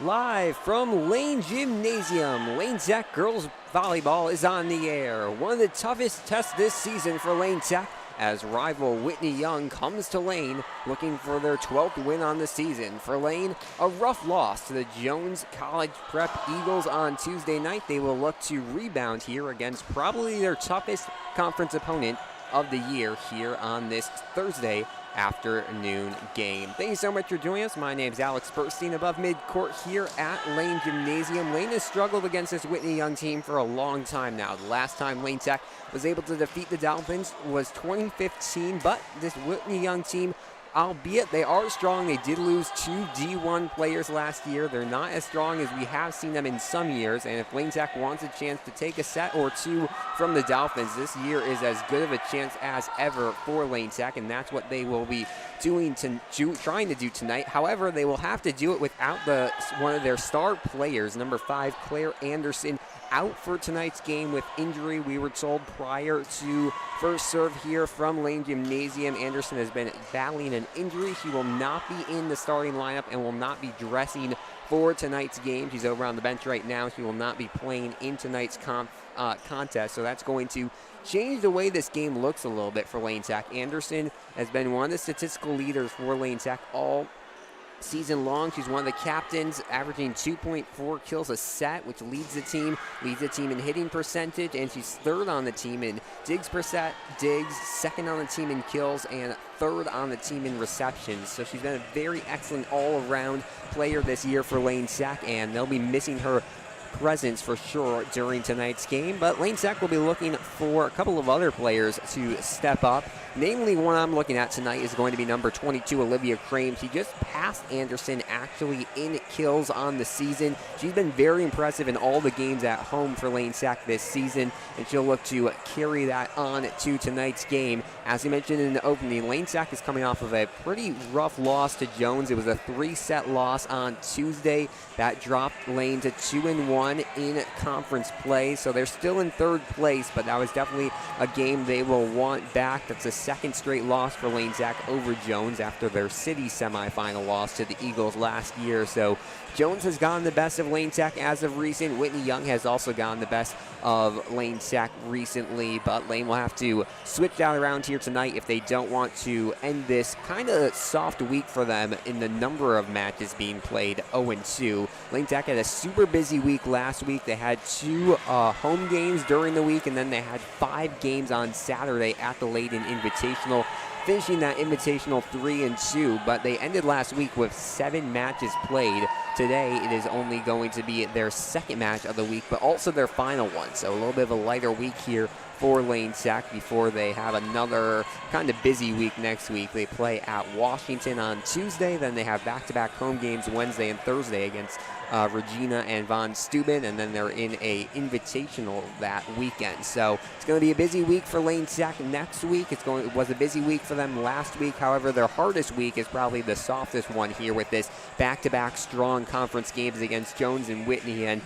Live from Lane Gymnasium, Lane Tech Girls Volleyball is on the air. One of the toughest tests this season for Lane Tech as rival Whitney Young comes to Lane looking for their 12th win on the season. For Lane, a rough loss to the Jones College Prep Eagles on Tuesday night. They will look to rebound here against probably their toughest conference opponent of the year here on this Thursday afternoon game. Thank you so much for joining us. My name is Alex Burstein above midcourt here at Lane Gymnasium. Lane has struggled against this Whitney Young team for a long time now. The last time Lane Tech was able to defeat the Dolphins was 2015, but this Whitney Young team, albeit they are strong, they did lose 2 D1 players last year. They're not as strong as we have seen them in some years, and if Lane Tech wants a chance to take a set or two from the Dolphins, this year is as good of a chance as ever for Lane Tech, and that's what they will be trying to do tonight. However, they will have to do it without one of their star players, number 5, Claire Anderson, out for tonight's game with injury. We were told prior to first serve here from Lane Gymnasium, Anderson has been battling an injury. She will not be in the starting lineup and will not be dressing for tonight's game. She's over on the bench right now. She will not be playing in tonight's contest, so that's going to change the way this game looks a little bit for Lane Tech. Anderson has been one of the statistical leaders for Lane Tech all season long. She's one of the captains, averaging 2.4 kills a set, which leads the team in hitting percentage, and she's third on the team in digs per set, second on the team in kills, and third on the team in receptions. So she's been a very excellent all-around player this year for Lane Tech, and they'll be missing her presence for sure during tonight's game. But Lane Tech will be looking for a couple of other players to step up. Namely, one I'm looking at tonight is going to be number 22, Olivia Crane. She just passed Anderson actually in kills on the season. She's been very impressive in all the games at home for Lane Tech this season, and she'll look to carry that on to tonight's game. As we mentioned in the opening, Lane Tech is coming off of a pretty rough loss to Jones. It was a 3-set loss on Tuesday. That dropped Lane to 2-1 in conference play, so they're still in third place, but that was definitely a game they will want back. That's a second straight loss for Lane Tech over Jones after their city semifinal loss to the Eagles last year. So Jones has gotten the best of Lane Tech as of recent. Whitney Young has also gotten the best of Lane Tech recently, but Lane will have to switch that around here tonight if they don't want to end this kind of soft week for them in the number of matches being played, 0-2. Lane Tech had a super busy week last week. They had 2 home games during the week, and then they had 5 games on Saturday at the Layton Invitational, finishing that Invitational 3-2, but they ended last week with 7 matches played. Today, it is only going to be their second match of the week, but also their final one, so a little bit of a lighter week here for Lane Tech before they have another kind of busy week next week. They play at Washington on Tuesday, then they have back-to-back home games Wednesday and Thursday against Regina and Von Steuben, and then they're in a invitational that weekend. So it's going to be a busy week for Lane Tech next week. It was a busy week for them last week. However, their hardest week is probably the softest one here with this back-to-back strong conference games against Jones and Whitney, and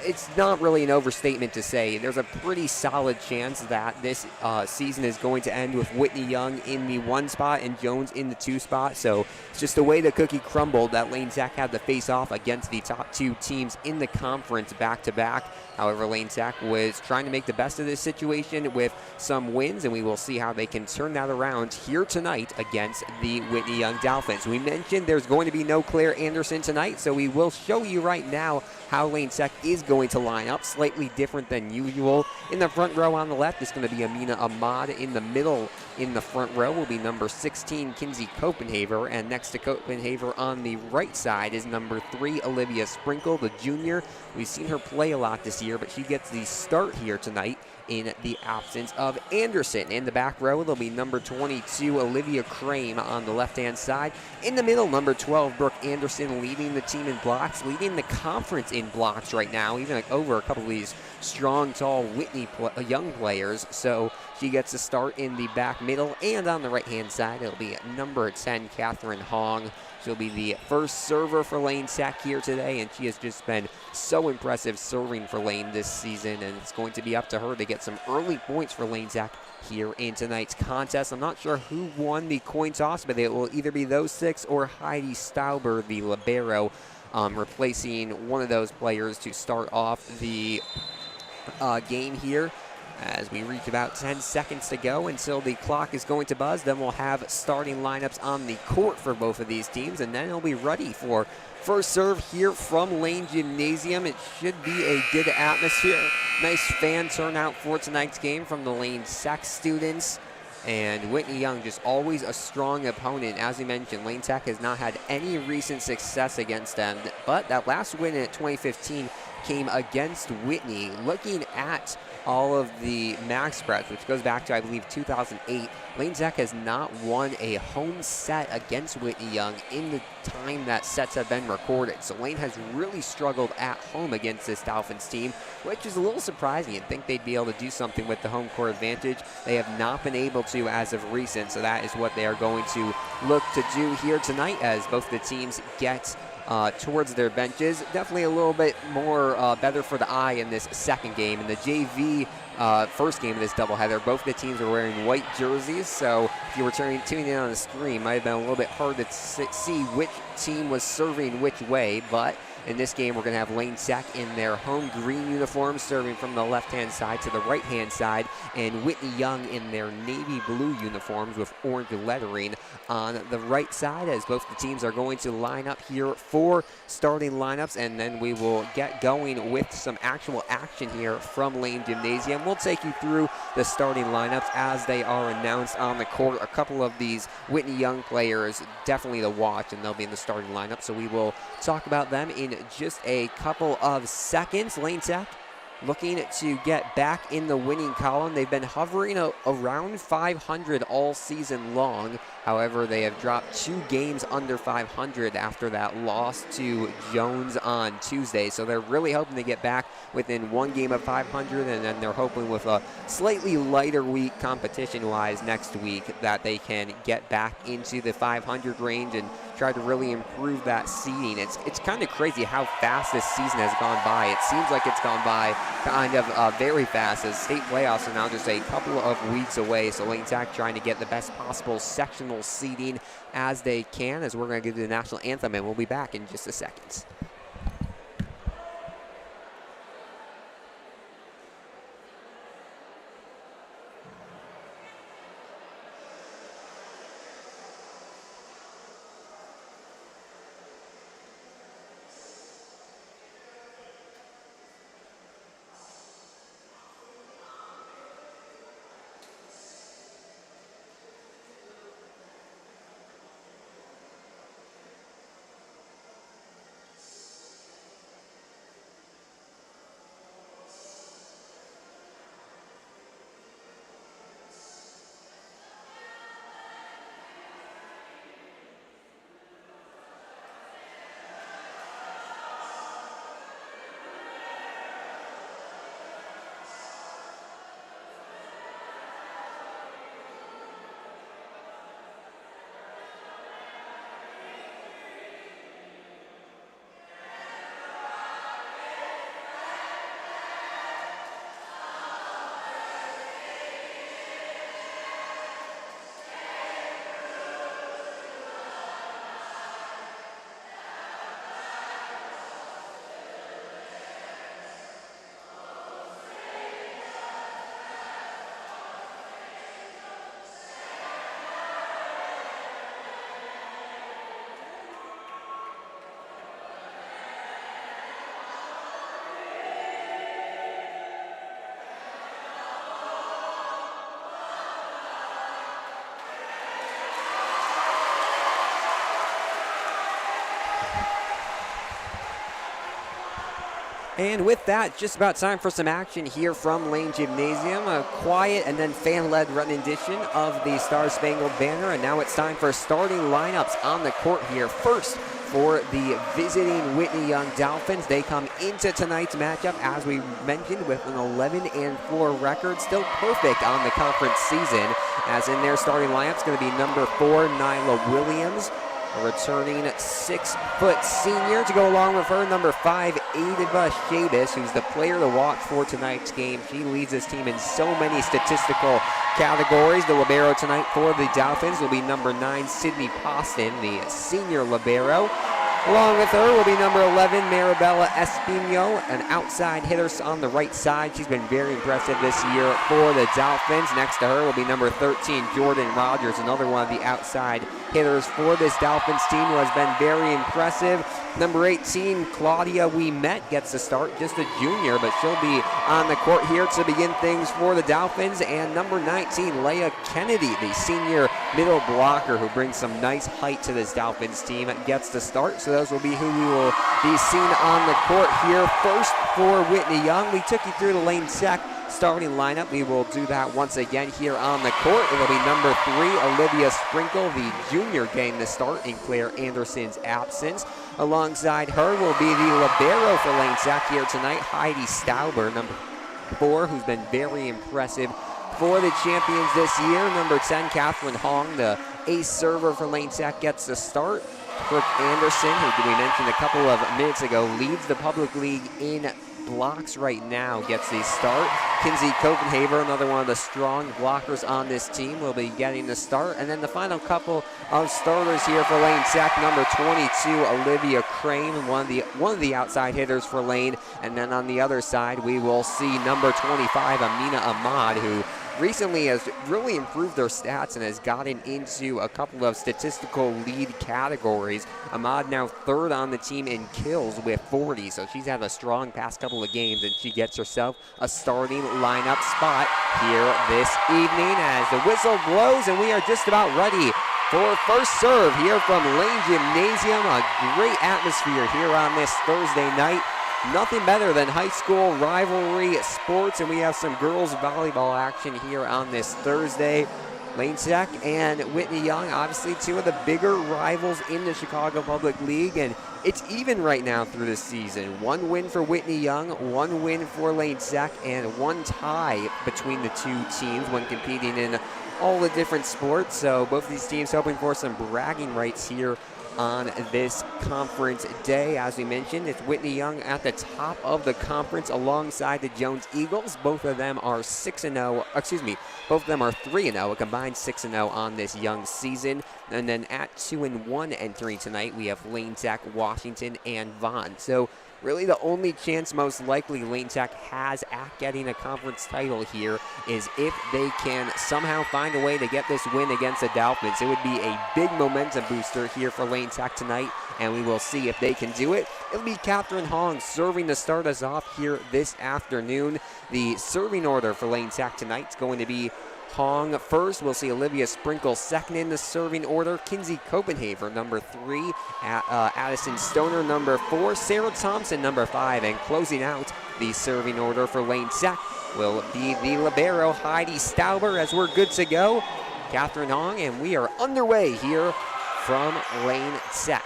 it's not really an overstatement to say there's a pretty solid chance that this season is going to end with Whitney Young in the 1 spot and Jones in the 2 spot. So it's just the way the cookie crumbled that Lane Tech had to face off against the top 2 teams in the conference back-to-back. However, Lane Tech was trying to make the best of this situation with some wins, and we will see how they can turn that around here tonight against the Whitney Young Dolphins. We mentioned there's going to be no Claire Anderson tonight, so we will show you right now how Lane Tech is going to line up, slightly different than usual. In the front row on the left is going to be Amina Ahmad. In the middle, in the front row, will be number 16, Kinsey Copenhaver, and next to Copenhaver on the right side is number 3, Olivia Sprinkle, the junior. We've seen her play a lot this year, but she gets the start here tonight in the absence of Anderson. In the back row, there'll be number 22, Olivia Crane on the left-hand side. In the middle, number 12, Brooke Anderson, leading the team in blocks, leading the conference in blocks right now, even over a couple of these strong, tall Whitney Young players. So she gets a start in the back middle, and on the right-hand side, it'll be number 10, Catherine Hong. She'll be the first server for Lane Tech here today, and she has just been so impressive serving for Lane this season, and it's going to be up to her to get some early points for Lane Tech here in tonight's contest. I'm not sure who won the coin toss, but it will either be those 6 or Heidi Stauber, the libero, replacing one of those players to start off the game here. As we reach about 10 seconds to go until the clock is going to buzz, then we'll have starting lineups on the court for both of these teams, and then it'll be ready for first serve here from Lane Gymnasium. It should be a good atmosphere. Nice fan turnout for tonight's game from the Lane Tech students. And Whitney Young, just always a strong opponent. As we mentioned, Lane Tech has not had any recent success against them, but that last win in 2015 came against Whitney. Looking at all of the max spreads, which goes back to, I believe, 2008, Lane Tech has not won a home set against Whitney Young in the time that sets have been recorded. So Lane has really struggled at home against this Dolphins team, which is a little surprising. You'd think they'd be able to do something with the home court advantage. They have not been able to as of recent, so that is what they are going to look to do here tonight as both the teams get towards their benches. Definitely a little bit more better for the eye in this second game. In the JV first game of this doubleheader, both the teams are wearing white jerseys, so if you were tuning in on the stream, it might have been a little bit hard to see which team was serving which way, but in this game, we're going to have Lane Tech in their home green uniforms serving from the left-hand side to the right-hand side, and Whitney Young in their navy blue uniforms with orange lettering on the right side, as both the teams are going to line up here for starting lineups, and then we will get going with some actual action here from Lane Gymnasium. We'll take you through the starting lineups as they are announced on the court. A couple of these Whitney Young players definitely to watch, and they'll be in the starting lineup, so we will talk about them in just a couple of seconds. Lane Tech looking to get back in the winning column. They've been hovering around 500 all season long. However, they have dropped 2 games under 500 after that loss to Jones on Tuesday. So they're really hoping to get back within 1 game of 500, and then they're hoping with a slightly lighter week competition-wise next week that they can get back into the 500 range and try to really improve that seeding. It's kind of crazy how fast this season has gone by. It seems like it's gone by kind of very fast, as state playoffs are now just a couple of weeks away. So Lane Tech trying to get the best possible sectional seeding as they can, as we're going to get to the national anthem, and we'll be back in just a second. And with that, just about time for some action here from Lane Gymnasium. A quiet and then fan-led rendition of the Star Spangled Banner. And now it's time for starting lineups on the court here. First, for the visiting Whitney Young Dolphins, they come into tonight's matchup, as we mentioned, with an 11-4 record. Still perfect on the conference season, as in their starting lineup is going to be number 4, Nyla Williams, a returning 6-foot senior. To go along with her, number 5, Adiba Shabis, who's the player to watch for tonight's game. She leads this team in so many statistical categories. The libero tonight for the Dolphins will be number 9, Sydney Poston, the senior libero. Along with her will be number 11, Maribela Espino, an outside hitter on the right side. She's been very impressive this year for the Dolphins. Next to her will be number 13, Jordan Rogers, another one of the outside hitters for this Dolphins team who has been very impressive. Number 18, Claudia Ouimet gets the start, just a junior, but she'll be on the court here to begin things for the Dolphins. And number 19, Leah Kennedy, the senior middle blocker who brings some nice height to this Dolphins team, gets the start. So those will be who we will be seen on the court here. First for Whitney Young, we took you through the Lane Tech starting lineup. We will do that once again here on the court. It'll be number 3, Olivia Sprinkle, the junior, getting the start in Claire Anderson's absence. Alongside her will be the libero for Lane Tech here tonight, Heidi Stauber, number 4, who's been very impressive for the champions this year. Number 10, Catherine Hong, the ace server for Lane Tech, gets the start. Brooke Anderson, who we mentioned a couple of minutes ago, leads the public league in blocks right now, gets the start. Kinsey Copenhaver, another one of the strong blockers on this team, will be getting the start. And then the final couple of starters here for Lane Tech, number 22, Olivia Crane, one of the outside hitters for Lane. And then on the other side, we will see number 25, Amina Ahmad, who recently has really improved their stats and has gotten into a couple of statistical lead categories. Ahmad now 3rd on the team in kills with 40, so she's had a strong past couple of games, and she gets herself a starting lineup spot here this evening as the whistle blows, and we are just about ready for first serve here from Lane Gymnasium. A great atmosphere here on this Thursday night. Nothing better than high school rivalry sports, and we have some girls volleyball action here on this Thursday. Lane Tech and Whitney Young, obviously 2 of the bigger rivals in the Chicago Public League, and it's even right now through the season. 1 win for Whitney Young, 1 win for Lane Tech, and 1 tie between the 2 teams when competing in all the different sports. So both of these teams hoping for some bragging rights here on this conference day. As we mentioned, it's Whitney Young at the top of the conference alongside the Jones Eagles. Both of them are 6-0, both of them are 3-0, a combined 6-0 on this Young season. And then at 2-1 entering tonight, we have Lane Tech, Washington, and Vaughn. So really the only chance most likely Lane Tech has at getting a conference title here is if they can somehow find a way to get this win against the Dolphins. It would be a big momentum booster here for Lane Tech tonight, and we will see if they can do it. It'll be Catherine Hong serving to start us off here this afternoon. The serving order for Lane Tech tonight is going to be Hong first. We'll see Olivia Sprinkle second in the serving order. Kinsey Copenhaver, number 3. Addison Stoner, number 4. Sarah Thompson, number 5. And closing out the serving order for Lane Tech will be the libero, Heidi Stauber, as we're good to go. Catherine Hong, and we are underway here from Lane Tech.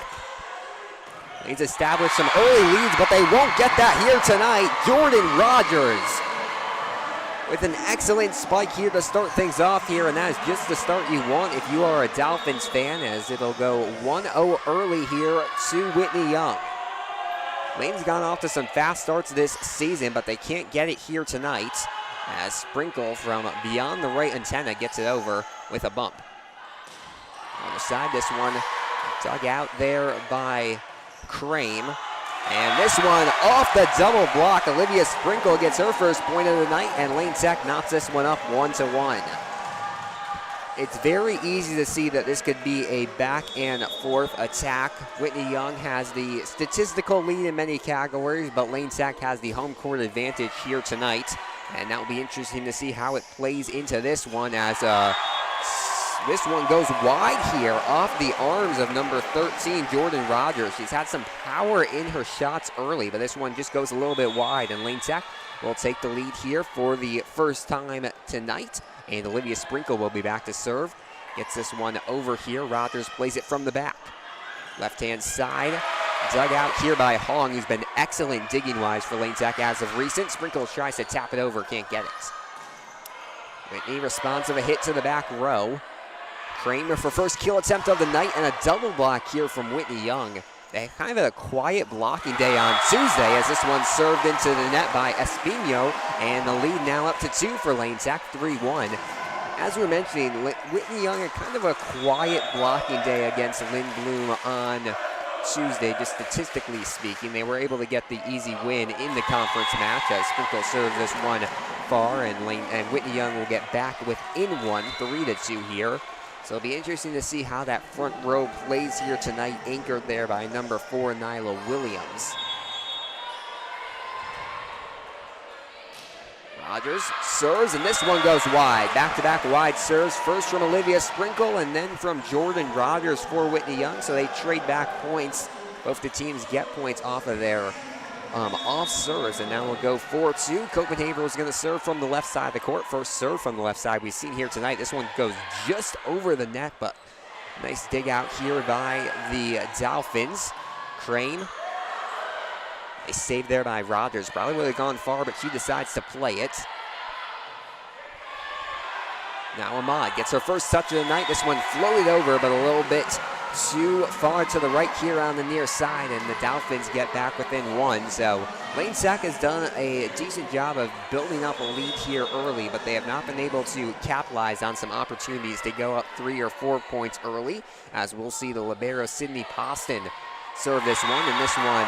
Lane's established some early leads, but they won't get that here tonight. Jordan Rogers with an excellent spike here to start things off here, and that is just the start you want if you are a Dolphins fan, as it'll go 1-0 early here to Whitney Young. Lane's gone off to some fast starts this season, but they can't get it here tonight, as Sprinkle from beyond the right antenna gets it over with a bump. On the side, this one dug out there by Crane. And this one off the double block. Olivia Sprinkle gets her first point of the night, and Lane Tech knocks this one up 1-1. It's very easy to see that this could be a back and forth attack. Whitney Young has the statistical lead in many categories, but Lane Tech has the home court advantage here tonight. And that will be interesting to see how it plays into this one, as this one goes wide here off the arms of number 13, Jordan Rogers. She's had some power in her shots early, but this one just goes a little bit wide, and Lane Tech will take the lead here for the first time tonight, and Olivia Sprinkle will be back to serve. Gets this one over here. Rogers plays it from the back. Left-hand side, dug out here by Hong, who's been excellent digging-wise for Lane Tech as of recent. Sprinkle tries to tap it over, can't get it. Whitney responds to a hit to the back row. Kramer for first kill attempt of the night, and a double block here from Whitney Young. They kind of a quiet blocking day on Tuesday, as this one served into the net by Espino, and the lead now up to 2 for Lane Tech, 3-1. As we were mentioning, Whitney Young had kind of a quiet blocking day against Lynn Bloom on Tuesday, just statistically speaking. They were able to get the easy win in the conference match as Sprinkle serves this one far, and Whitney Young will get back within one, 3-2 here. So it'll be interesting to see how that front row plays here tonight, anchored there by number 4, Nyla Williams. Rogers serves, and this one goes wide. Back-to-back wide serves, first from Olivia Sprinkle and then from Jordan Rogers for Whitney Young. So they trade back points. Both the teams get points off of their off serves, and now we'll go 4-2. Copenhagen is going to serve from the left side of the court. First serve from the left side we've seen here tonight. This one goes just over the net, but nice dig out here by the Dolphins. Crane. They saved there by Rogers. Probably would have gone far, but she decides to play it. Now Ahmad gets her first touch of the night. This one floated over, but a little bit too far to the right here on the near side, and the Dolphins get back within one. So Lane Sack has done a decent job of building up a lead here early, but they have not been able to capitalize on some opportunities to go up 3 or 4 points early, as we'll see the libero Sydney Poston serve this one, and this one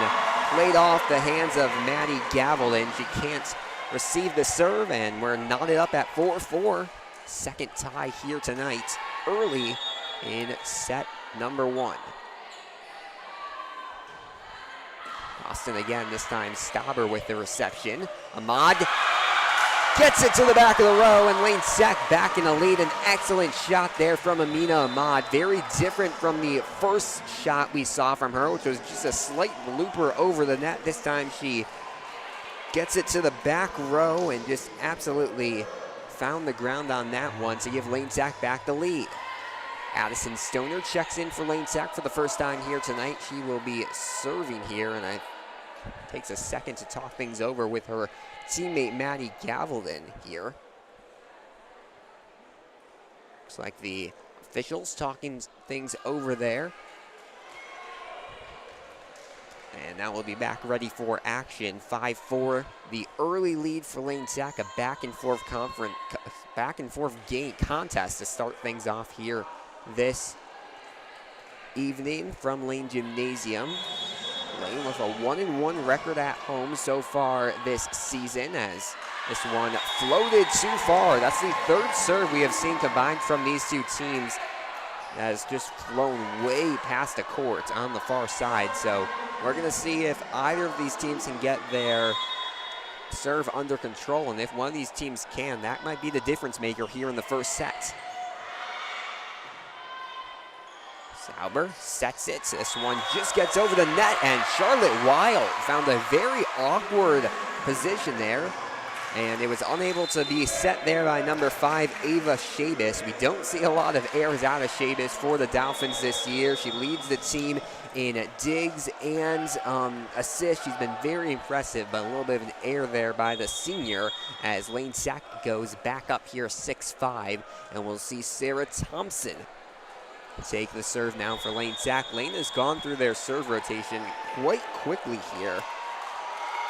played off the hands of Maddie Gavelin. She can't receive the serve, and we're knotted up at 4-4. Second tie here tonight, early in set number 1. Austin again, this time Stauber with the reception. Ahmad gets it to the back of the row, and Lane Sack back in the lead. An excellent shot there from Amina Ahmad. Very different from the first shot we saw from her, which was just a slight looper over the net. This time she gets it to the back row and just absolutely found the ground on that one to give Lane Sack back the lead. Addison Stoner checks in for Lane Sack for the first time here tonight. She will be serving here, and it takes a second to talk things over with her teammate Maddie Gavelin here. Looks like the officials talking things over there. And now we'll be back ready for action. 5-4, the early lead for Lane Sack. A back and forth game contest to start things off here this evening from Lane Gymnasium. Lane with a 1-1 record at home so far this season, as this one floated too far. That's the third serve we have seen combined from these two teams that has just flown way past the court on the far side. So we're going to see if either of these teams can get their serve under control, and if one of these teams can, that might be the difference maker here in the first set. Sauber sets it. This one just gets over the net, and Charlotte Wild found a very awkward position there, and it was unable to be set there by number 5, Ava Shabis. We don't see a lot of errors out of Shabis for the Dolphins this year. She leads the team in digs and assists. She's been very impressive, but a little bit of an error there by the senior, as Lane Sack goes back up here 6-5, and we'll see Sarah Thompson take the serve now for Lane Sack. Lane has gone through their serve rotation quite quickly here.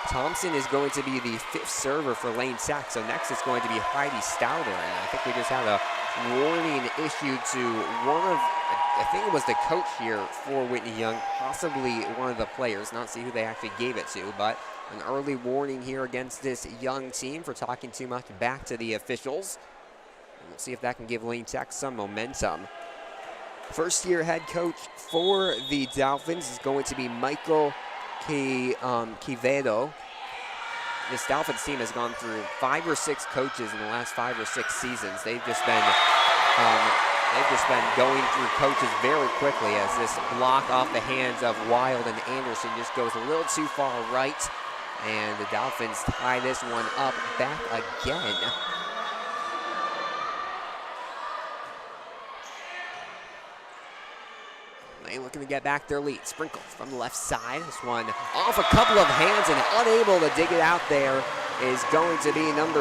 Thompson is going to be the 5th server for Lane Sack, so next it's going to be Heidi Stauder, and I think we just had a warning issued to one of, I think it was the coach here for Whitney Young, possibly one of the players, not see who they actually gave it to, but an early warning here against this Young team for talking too much back to the officials. And we'll see if that can give Lane Sack some momentum. First-year head coach for the Dolphins is going to be Michael Quevedo. This Dolphins team has gone through 5 or 6 coaches in the last 5 or 6 seasons. They've just been going through coaches very quickly, as this block off the hands of Wild and Anderson just goes a little too far right, and the Dolphins tie this one up back again. Looking to get back their lead. Sprinkle from the left side. This one off a couple of hands and unable to dig it out there is going to be number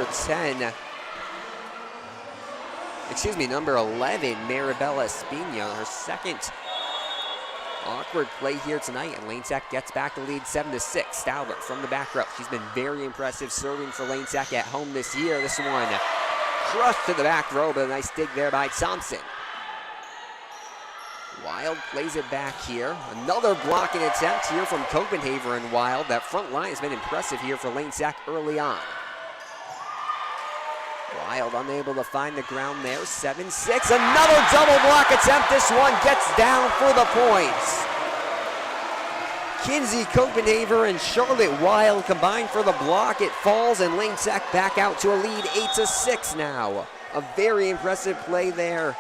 11, Maribella Espino. Her second awkward play here tonight, and Lane Sack gets back to lead 7-6. Stauber from the back row. She's been very impressive serving for Lane Sack at home this year. This one crushed to the back row, but a nice dig there by Thompson. Wild plays it back here. Another blocking attempt here from Copenhagen and Wild. That front line has been impressive here for Lane Sack early on. Wild unable to find the ground there. 7-6. Another double block attempt. This one gets down for the points. Kinsey Copenhagen and Charlotte Wild combined for the block. It falls and Lane Sack back out to a lead 8-6 now. A very impressive play there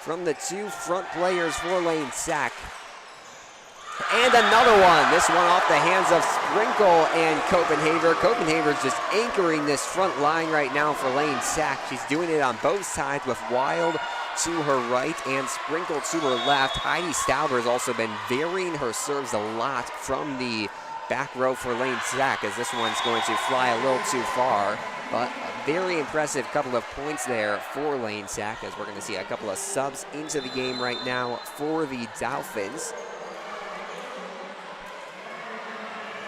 from the two front players for Lane Sack. And another one. This one off the hands of Sprinkle and Copenhagen. Copenhagen's just anchoring this front line right now for Lane Sack. She's doing it on both sides with Wild to her right and Sprinkle to her left. Heidi Stauber has also been varying her serves a lot from the back row for Lane Sack, as this one's going to fly a little too far. But a very impressive couple of points there for Lane Sack, as we're going to see a couple of subs into the game right now for the Dolphins.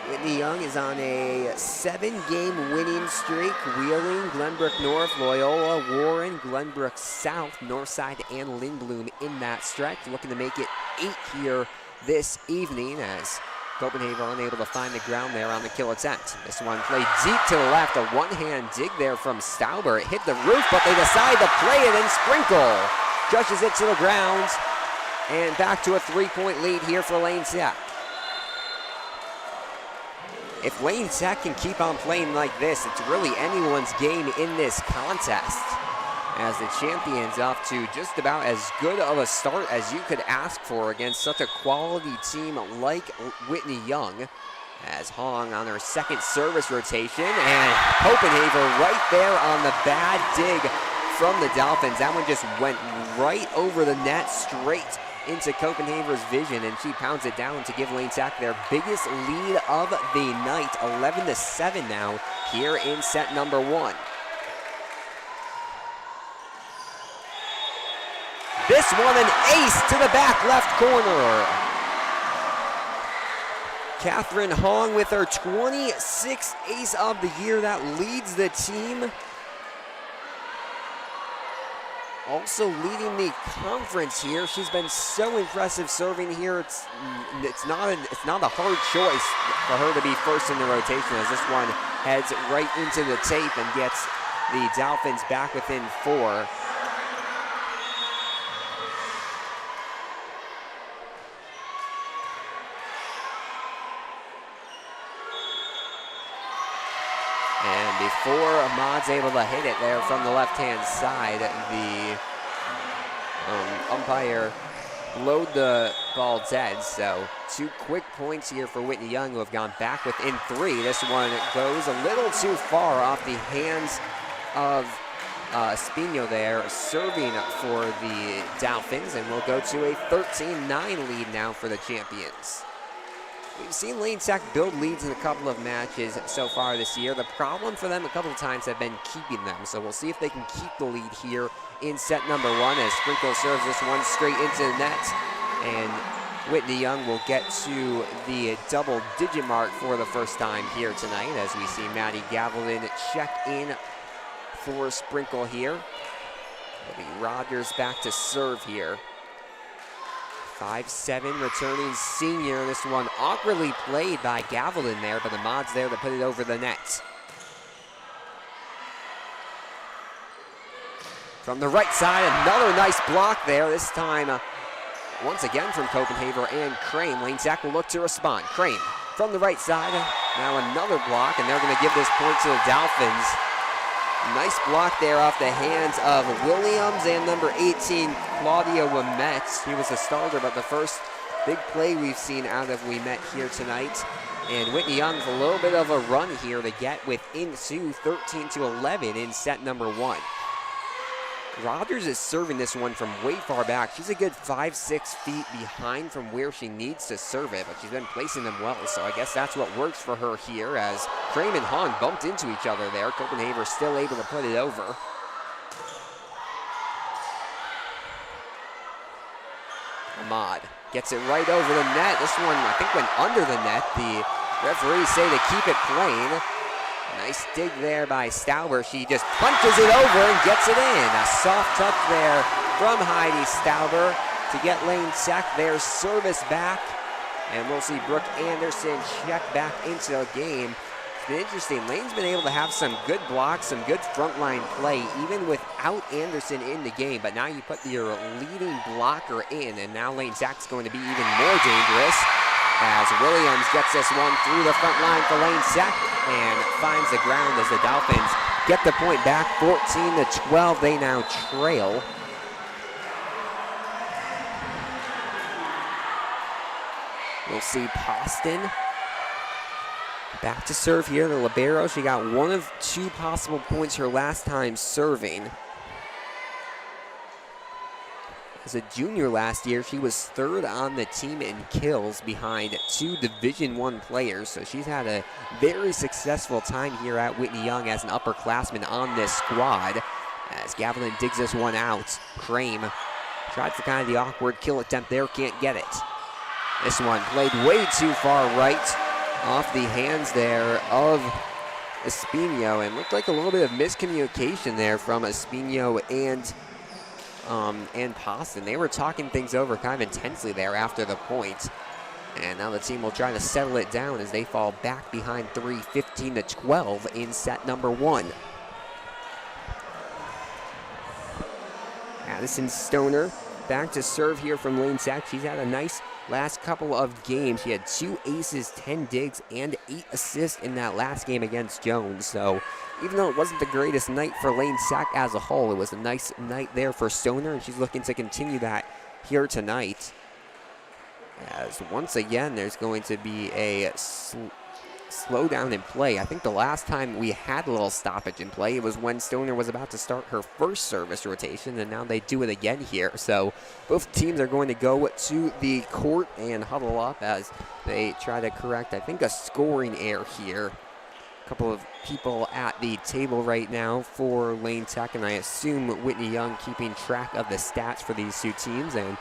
Whitney Young is on a 7-game winning streak. Wheeling, Glenbrook North, Loyola, Warren, Glenbrook South, Northside, and Lindblom in that stretch. Looking to make it 8 here this evening, as Copenhagen unable to find the ground there on the kill attempt. This one played deep to the left. A one-hand dig there from Stauber. It hit the roof, but they decide to play it, and Sprinkle crushes it to the ground. And back to a 3-point lead here for Lane Sack. If Lane Sack can keep on playing like this, it's really anyone's game in this contest, as the champions off to just about as good of a start as you could ask for against such a quality team like Whitney Young, as Hong on her second service rotation, and Copenhagen right there on the bad dig from the Dolphins. That one just went right over the net, straight into Copenhagen's vision, and she pounds it down to give Lane Sack their biggest lead of the night. 11-7 now here in set number 1. This one an ace to the back left corner. Catherine Hong with her 26th ace of the year. That leads the team. Also leading the conference here. She's been so impressive serving here. It's not a hard choice for her to be first in the rotation, as this one heads right into the tape and gets the Dolphins back within 4. And before Ahmad's able to hit it there from the left-hand side, the umpire blowed the ball dead. So 2 quick points here for Whitney Young, who have gone back within 3. This one goes a little too far off the hands of Spino there, serving for the Dolphins, and we'll go to a 13-9 lead now for the champions. We've seen Lane Sack build leads in a couple of matches so far this year. The problem for them a couple of times have been keeping them. So we'll see if they can keep the lead here in set number 1, as Sprinkle serves this one straight into the net. And Whitney Young will get to the double-digit mark for the first time here tonight, as we see Maddie Gavelin check in for Sprinkle here. It'll be Rogers back to serve here. 5'7", returning senior. This one awkwardly played by Gavelin there, but the Mod's there to put it over the net. From the right side, another nice block there. This time, once again from Copenhagen and Crane. Lane Sack will look to respond. Crane from the right side. Now another block, and they're going to give this point to the Dolphins. Nice block there off the hands of Williams and number 18, Claudia Wimet. He was a starter, but the first big play we've seen out of Wimet here tonight. And Whitney Young with a little bit of a run here to get within 13-11 in set number 1. Rogers is serving this one from way far back. She's a good 5-6 feet behind from where she needs to serve it, but she's been placing them well, so I guess that's what works for her here, as Crane and Hahn bumped into each other there. Copenhagen still able to put it over. Ahmad gets it right over the net. This one, I think, went under the net. The referees say to keep it plain. Nice dig there by Stauber. She just punches it over and gets it in. A soft touch there from Heidi Stauber to get Lane Tech their service back. And we'll see Brooke Anderson check back into the game. It's been interesting. Lane's been able to have some good blocks, some good frontline play, even without Anderson in the game. But now you put your leading blocker in, and now Lane Tech's going to be even more dangerous as Williams gets this one through the front line for Lane Tech and finds the ground as the Dolphins get the point back, 14-12. They now trail. We'll see Poston back to serve here. The libero, she got 1 of 2 possible points her last time serving. As a junior last year, she was 3rd on the team in kills behind 2 Division I players. So she's had a very successful time here at Whitney Young as an upperclassman on this squad. As Gavilan digs this one out, Crame tried for kind of the awkward kill attempt there, can't get it. This one played way too far right off the hands there of Espino, and looked like a little bit of miscommunication there from Espino and Poston. They were talking things over kind of intensely there after the point. And now the team will try to settle it down as they fall back behind 3, 15-12 in set number 1. Addison Stoner back to serve here from Lane Tech. She's had a nice last couple of games. She had 2 aces, 10 digs, and 8 assists in that last game against Jones. So even though it wasn't the greatest night for Lane Tech as a whole, it was a nice night there for Stoner, and she's looking to continue that here tonight. As once again, there's going to be a slowdown in play. I think the last time we had a little stoppage in play, it was when Stoner was about to start her first service rotation, and now they do it again here. So both teams are going to go to the court and huddle up as they try to correct, I think, a scoring error here. A couple of people at the table right now for Lane Tech, and I assume Whitney Young keeping track of the stats for these 2 teams, and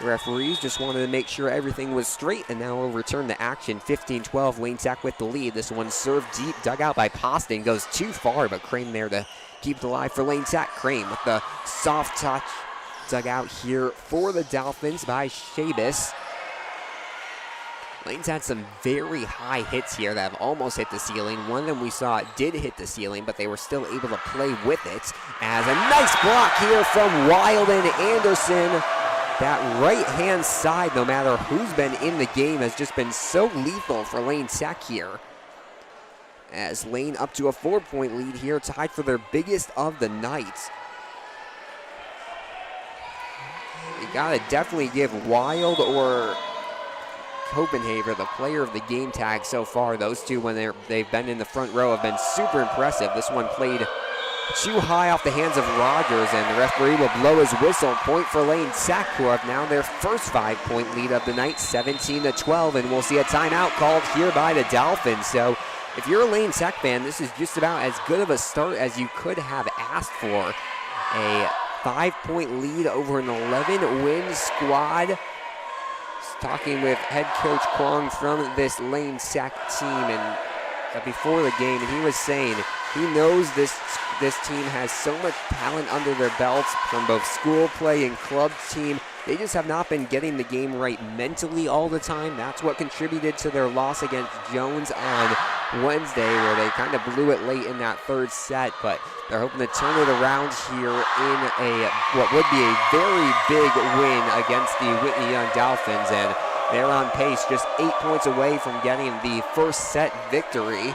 the referees just wanted to make sure everything was straight, and now we'll return to action. 15-12, Lane Tech with the lead. This one served deep, dug out by Poston, goes too far, but Crane there to keep it alive for Lane Tech. Crane with the soft touch, dug out here for the Dolphins by Shabis. Lane's had some very high hits here that have almost hit the ceiling. One of them we saw did hit the ceiling, but they were still able to play with it. As a nice block here from Wild and Anderson. That right-hand side, no matter who's been in the game, has just been so lethal for Lane Tech here. As Lane up to a 4-point lead here, tied for their biggest of the night. You gotta definitely give Wild or Copenhagen the player of the game tag so far. Those 2, when they've been in the front row, have been super impressive. This one played too high off the hands of Rogers, and the referee will blow his whistle. Point for Lane Tech, who have now their first 5-point lead of the night, 17-12, and we'll see a timeout called here by the Dolphins. So if you're a Lane Tech fan, this is just about as good of a start as you could have asked for. A 5-point lead over an 11-win squad. Talking with head coach Kwong from this Lane Tech team, and before the game, and he was saying he knows this team has so much talent under their belts from both school play and club team. They just have not been getting the game right mentally all the time. That's what contributed to their loss against Jones on Wednesday, where they kind of blew it late in that 3rd set, but they're hoping to turn it around here in what would be a very big win against the Whitney Young Dolphins, and they're on pace, just 8 points away from getting the first set victory.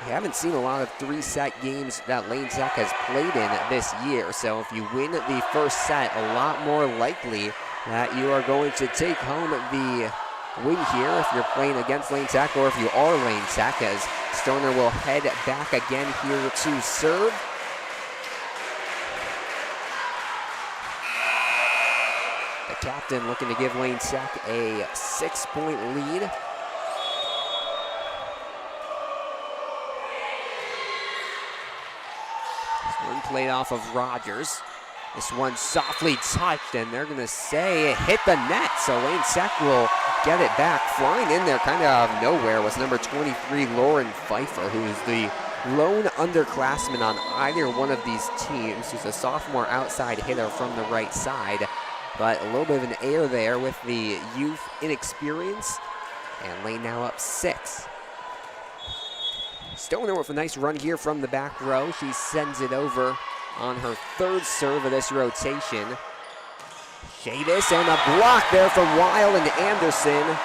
We haven't seen a lot of 3-set games that Lane Tech has played in this year, so if you win the first set, a lot more likely that you are going to take home the win here if you're playing against Lane Tech, or if you are Lane Tech, as Stoner will head back again here to serve. The captain looking to give Lane Tech a 6-point lead. One played off of Rogers. This one softly touched, and they're going to say it hit the net. So Lane Tech will get it back. Flying in there kind of out of nowhere was number 23, Lauren Pfeiffer, who is the lone underclassman on either one of these teams. She's a sophomore outside hitter from the right side. but a little bit of an error there with the youth inexperience. And Lane now up 6. Stoner with a nice run here from the back row. She sends it over on her 3rd serve of this rotation. Chavis and a block there from Wild and Anderson.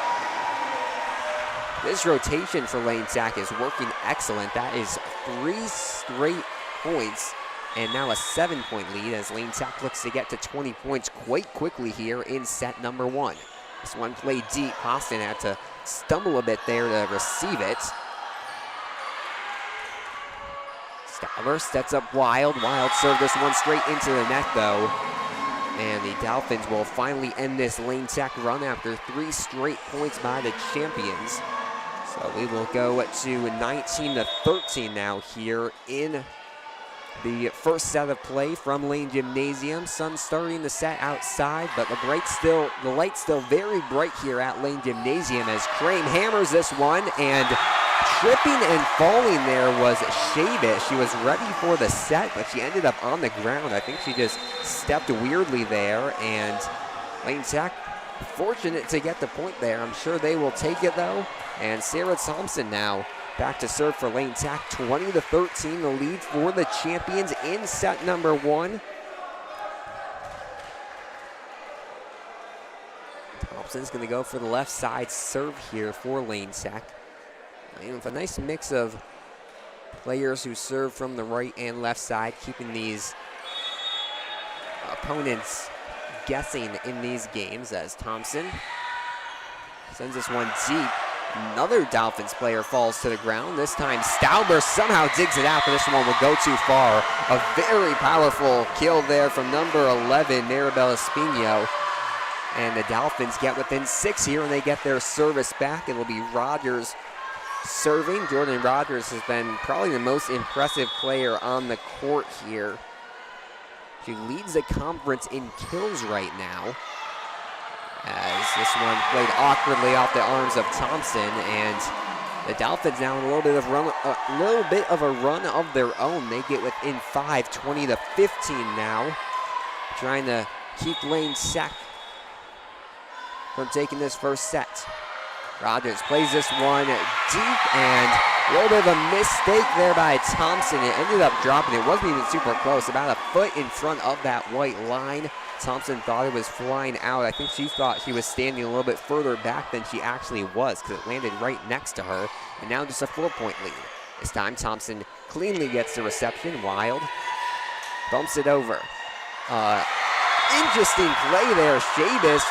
This rotation for Lane Tech is working excellent. That is 3 straight points and now a 7-point lead as Lane Tech looks to get to 20 points quite quickly here in set number 1. This one played deep. Austin had to stumble a bit there to receive it. Stauber sets up Wild. Wild served this one straight into the net though. And the Dolphins will finally end this Lane Tech run after 3 straight points by the champions. So we will go to 19-13 now here in the first set of play from Lane Gymnasium. Sun starting the set outside, but the light's still very bright here at Lane Gymnasium as Crane hammers this one, and tripping and falling there was Chavis. She was ready for the set, but she ended up on the ground. I think she just stepped weirdly there, and Lane Tech fortunate to get the point there. I'm sure they will take it though. And Sarah Thompson now back to serve for Lane Tech. 20-13, the lead for the champions in set number 1. Thompson's going to go for the left side serve here for Lane Tech. And with a nice mix of players who serve from the right and left side, keeping these opponents guessing in these games as Thompson sends this one deep. Another Dolphins player falls to the ground. This time Stauber somehow digs it out, but this one will go too far. A very powerful kill there from number 11, Maribel Espino. And the Dolphins get within 6 here, and they get their service back. It'll be Rogers serving. Jordan Rogers has been probably the most impressive player on the court here. She leads the conference in kills right now, as this one played awkwardly off the arms of Thompson, and the Dolphins now in a little bit of a run of their own. They get within 5, 20-15 now, trying to keep Lane Tech from taking this first set. Rogers plays this one deep, and a little bit of a mistake there by Thompson. It ended up dropping. It wasn't even super close, about a foot in front of that white line. Thompson thought it was flying out. I think she thought she was standing a little bit further back than she actually was, because it landed right next to her. And now just a 4-point lead. This time Thompson cleanly gets the reception. Wild bumps it over. Interesting play there. Chavis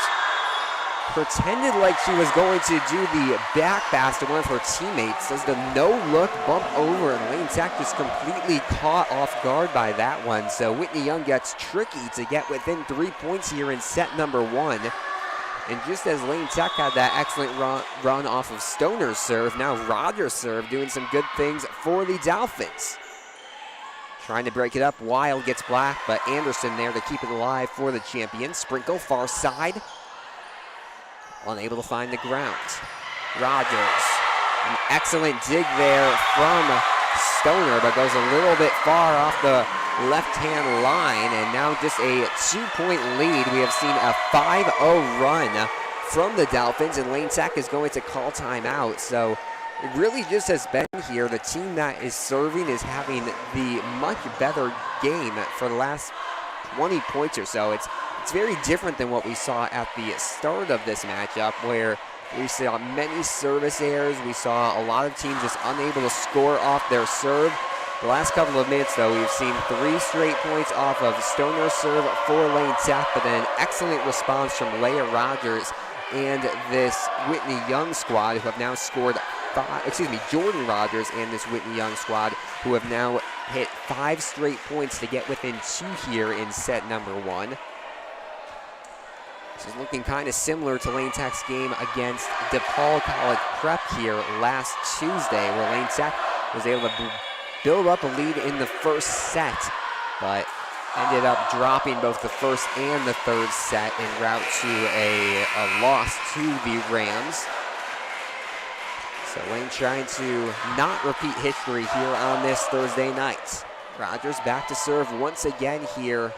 pretended like she was going to do the back pass to one of her teammates. Does the no-look bump over, and Lane Tech just completely caught off guard by that one. So Whitney Young gets tricky to get within 3 points here in set number 1. And just as Lane Tech had that excellent run off of Stoner's serve, now Rogers' serve doing some good things for the Dolphins. Trying to break it up, Wild gets blocked, but Anderson there to keep it alive for the champions. Sprinkle far side. Unable to find the ground. Rogers, an excellent dig there from Stoner, but goes a little bit far off the left-hand line, and now just a 2-point lead. We have seen a 5-0 run from the Dolphins, and Lane Tech is going to call timeout. So it really just has been here. The team that is serving is having the much better game for the last 20 points or so. It's very different than what we saw at the start of this matchup, where we saw many service errors. We saw a lot of teams just unable to score off their serve. The last couple of minutes, though, we've seen 3 straight points off of Stoner's serve for Lane Tech, but then an excellent response from Leia Rogers and this Whitney Young squad, who have now scored Jordan Rogers and this Whitney Young squad, who have now hit 5 straight points to get within 2 here in set number 1. This is looking kind of similar to Lane Tech's game against DePaul College Prep here last Tuesday, where Lane Tech was able to build up a lead in the first set, but ended up dropping both the first and the third set en route to a loss to the Rams. So Lane trying to not repeat history here on this Thursday night. Rogers back to serve once again here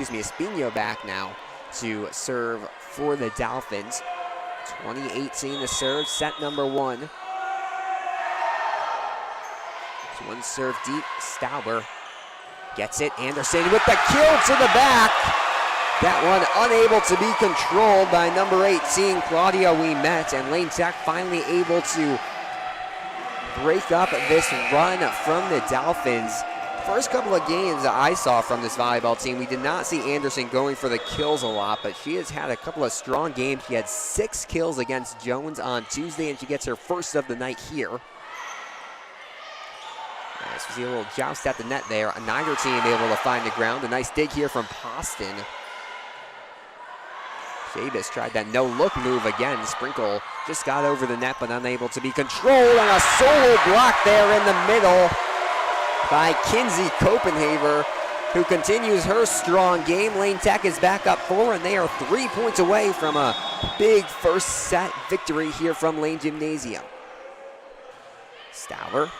Espino back now to serve for the Dolphins. 20-18 to serve, set number 1. It's one serve deep, Stauber gets it. Anderson with the kill to the back. That one unable to be controlled by number 18, Claudia Ouimet, and Lane Tech finally able to break up this run from the Dolphins. First couple of games that I saw from this volleyball team, we did not see Anderson going for the kills a lot, but she has had a couple of strong games. She had 6 kills against Jones on Tuesday, and she gets her first of the night here. Nice, we see a little joust at the net there. Neither team able to find the ground. A nice dig here from Poston. Davis tried that no-look move again. Sprinkle just got over the net, but unable to be controlled, and a solo block there in the middle by Kinsey Copenhaver, who continues her strong game. Lane Tech is back up 4, and they are 3 points away from a big first set victory here from Lane Gymnasium. Stauber.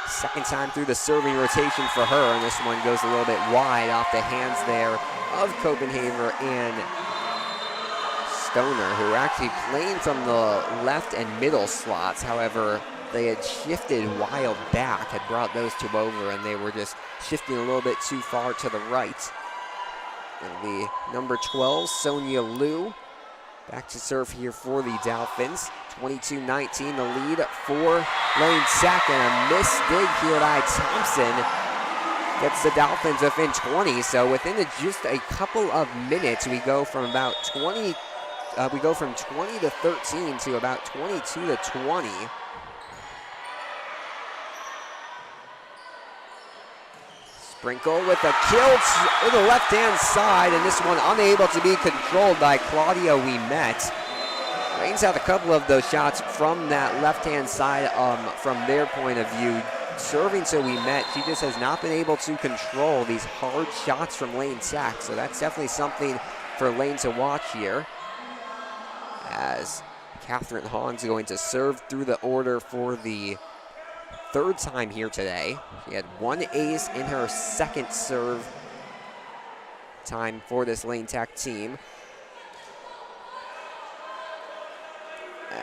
Second time through the serving rotation for her, and this one goes a little bit wide off the hands there of Copenhaver and Stoner, who were actually playing from the left and middle slots. However, they had shifted Wild back, had brought those two over, and they were just shifting a little bit too far to the right. It'll be number 12, Sonia Liu, back to serve here for the Dolphins. 22-19 the lead for Lane Tech, and a missed dig here by Thompson gets the Dolphins within 20. So within just a couple of minutes, we go from about 20 to 13 to about 22 to 20. Sprinkle with a kill to the left-hand side, and this one unable to be controlled by Claudia Ouimet. Lane's had a couple of those shots from that left-hand side from their point of view. Serving to Ouimet, she just has not been able to control these hard shots from Lane Tech, so that's definitely something for Lane to watch here. As Catherine Hahn's going to serve through the order for the 3rd time here today. She had 1 ace in her 2nd serve time for this Lane Tech team.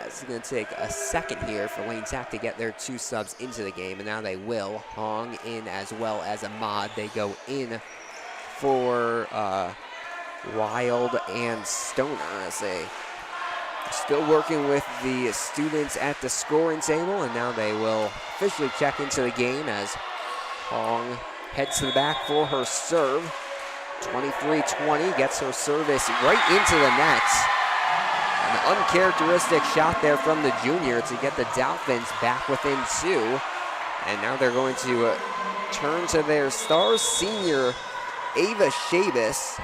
It's going to take a second here for Lane Tech to get their 2 subs into the game, and now they will. Hong in as well as Ahmad. They go in for Wild and Stoner as they still working with the students at the scoring table, and now they will officially check into the game as Hong heads to the back for her serve. 23-20, gets her service right into the net. An uncharacteristic shot there from the junior to get the Dolphins back within 2. And now they're going to turn to their star senior, Ava Shabis.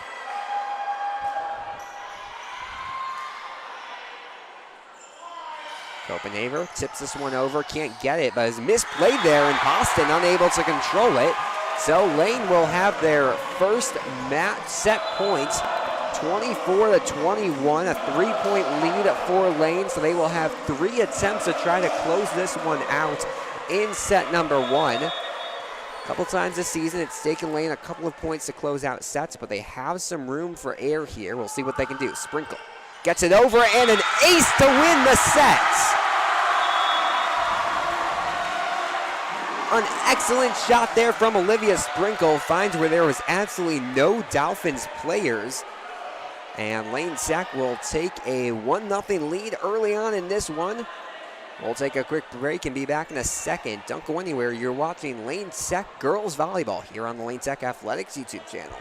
Copenhaver tips this one over, can't get it, but is misplayed there, and Poston unable to control it. So Lane will have their first match set point, 24-21, a 3-point lead for Lane. So they will have 3 attempts to try to close this one out in set number 1. A couple times this season, it's taken Lane a couple of points to close out sets, but they have some room for error here. We'll see what they can do. Sprinkle gets it over, and an ace to win the set. An excellent shot there from Olivia Sprinkle, finds where there was absolutely no Dolphins players. And Lane Tech will take a 1-0 lead early on in this one. We'll take a quick break and be back in a second. Don't go anywhere. You're watching Lane Tech Girls Volleyball here on the Lane Tech Athletics YouTube channel.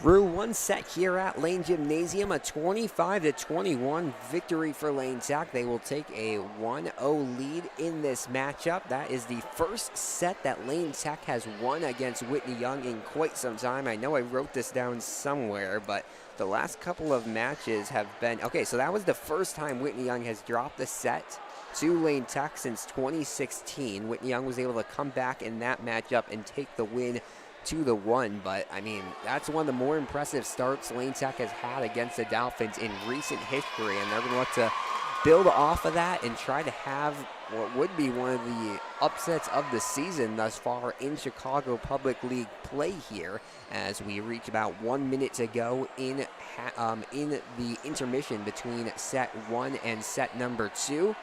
through one set here at Lane Gymnasium, a 25-21 victory for Lane Tech. They will take a 1-0 lead in this matchup. That is the first set that Lane Tech has won against Whitney Young in quite some time. I know I wrote this down somewhere, but the last couple of matches have been... Okay, so that was the first time Whitney Young has dropped the set to Lane Tech since 2016. Whitney Young was able to come back in that matchup and take the win 2-1, but I mean, that's one of the more impressive starts Lane Tech has had against the Dolphins in recent history, and they're going to look to build off of that and try to have what would be one of the upsets of the season thus far in Chicago Public League play here, as we reach about 1 minute to go in the intermission between set 1 and set number 2.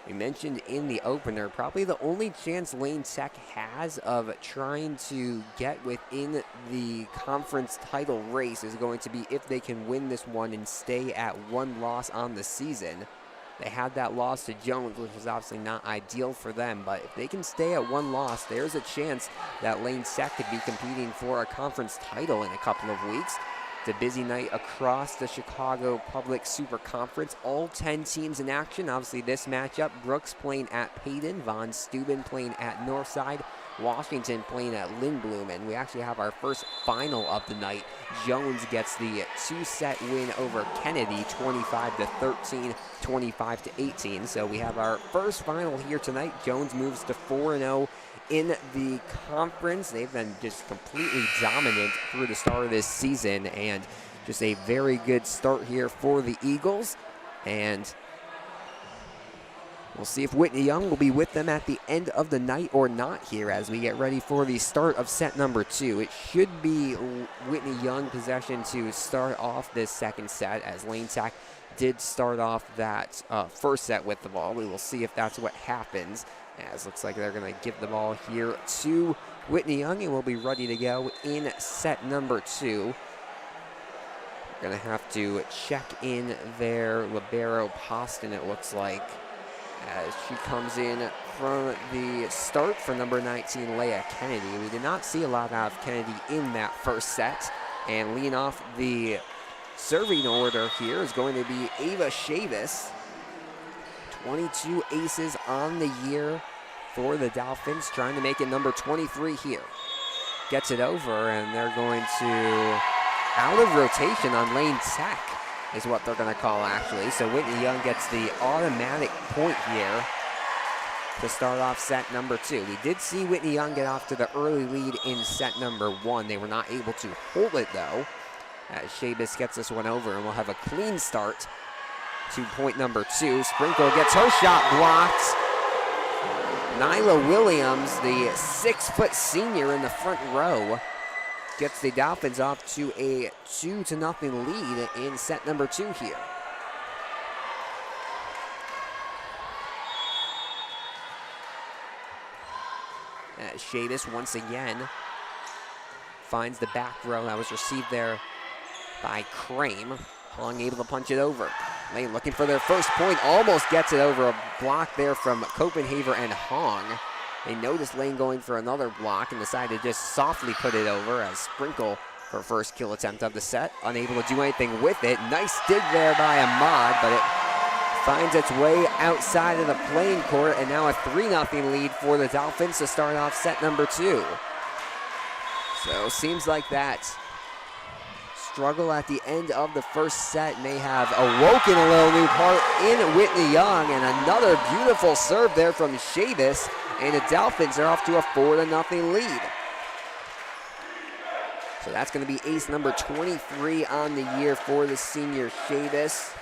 We mentioned in the opener, probably the only chance Lane Tech has of trying to get within the conference title race is going to be if they can win this one and stay at one loss on the season. They had that loss to Jones, which was obviously not ideal for them, but if they can stay at one loss, there's a chance that Lane Tech could be competing for a conference title in a couple of weeks. It's a busy night across the Chicago Public Super Conference. All 10 teams in action. Obviously, this matchup, Brooks playing at Payton, Von Steuben playing at Northside, Washington playing at Lindblom, and we actually have our first final of the night. Jones gets the 2-set win over Kennedy, 25-13, 25-18. So we have our first final here tonight. Jones moves to 4-0 in the conference. They've been just completely dominant through the start of this season, and just a very good start here for the Eagles. And we'll see if Whitney Young will be with them at the end of the night or not here as we get ready for the start of set number 2. It should be Whitney Young possession to start off this second set, as Lane Tech did start off that first set with the ball. We will see if that's what happens, as looks like they're going to give the ball here to Whitney Young, and we'll be ready to go in set number 2. We're going to have to check in their libero Poston, it looks like, as she comes in from the start for number 19, Leah Kennedy. We did not see a lot out of Kennedy in that first set, and leading off the serving order here is going to be Ava Chavis. 22 aces on the year for the Dolphins, trying to make it number 23 here. Gets it over, and they're going to out of rotation on Lane Tech is what they're going to call, actually. So Whitney Young gets the automatic point here to start off set number 2. We did see Whitney Young get off to the early lead in set number 1. They were not able to hold it, though, as Chavis gets this one over, and we'll have a clean start to point number 2. Sprinkle gets her shot blocked. Nyla Williams, the 6-foot senior in the front row, gets the Dolphins off to a 2-0 lead in set number 2 here. As Chavis once again finds the back row. That was received there by Crane. Hong able to punch it over. Lane looking for their first point, almost gets it over. A block there from Copenhaver and Hong. They noticed Lane going for another block and decided to just softly put it over, as Sprinkle, her first kill attempt of the set, unable to do anything with it. Nice dig there by Ahmad, but it finds its way outside of the playing court, and now a 3-0 lead for the Dolphins to start off set number 2. So seems like that struggle at the end of the first set may have awoken a little new part in Whitney Young, and another beautiful serve there from Chavis, and the Dolphins are off to a 4-0 lead. So that's going to be ace number 23 on the year for the senior Chavis.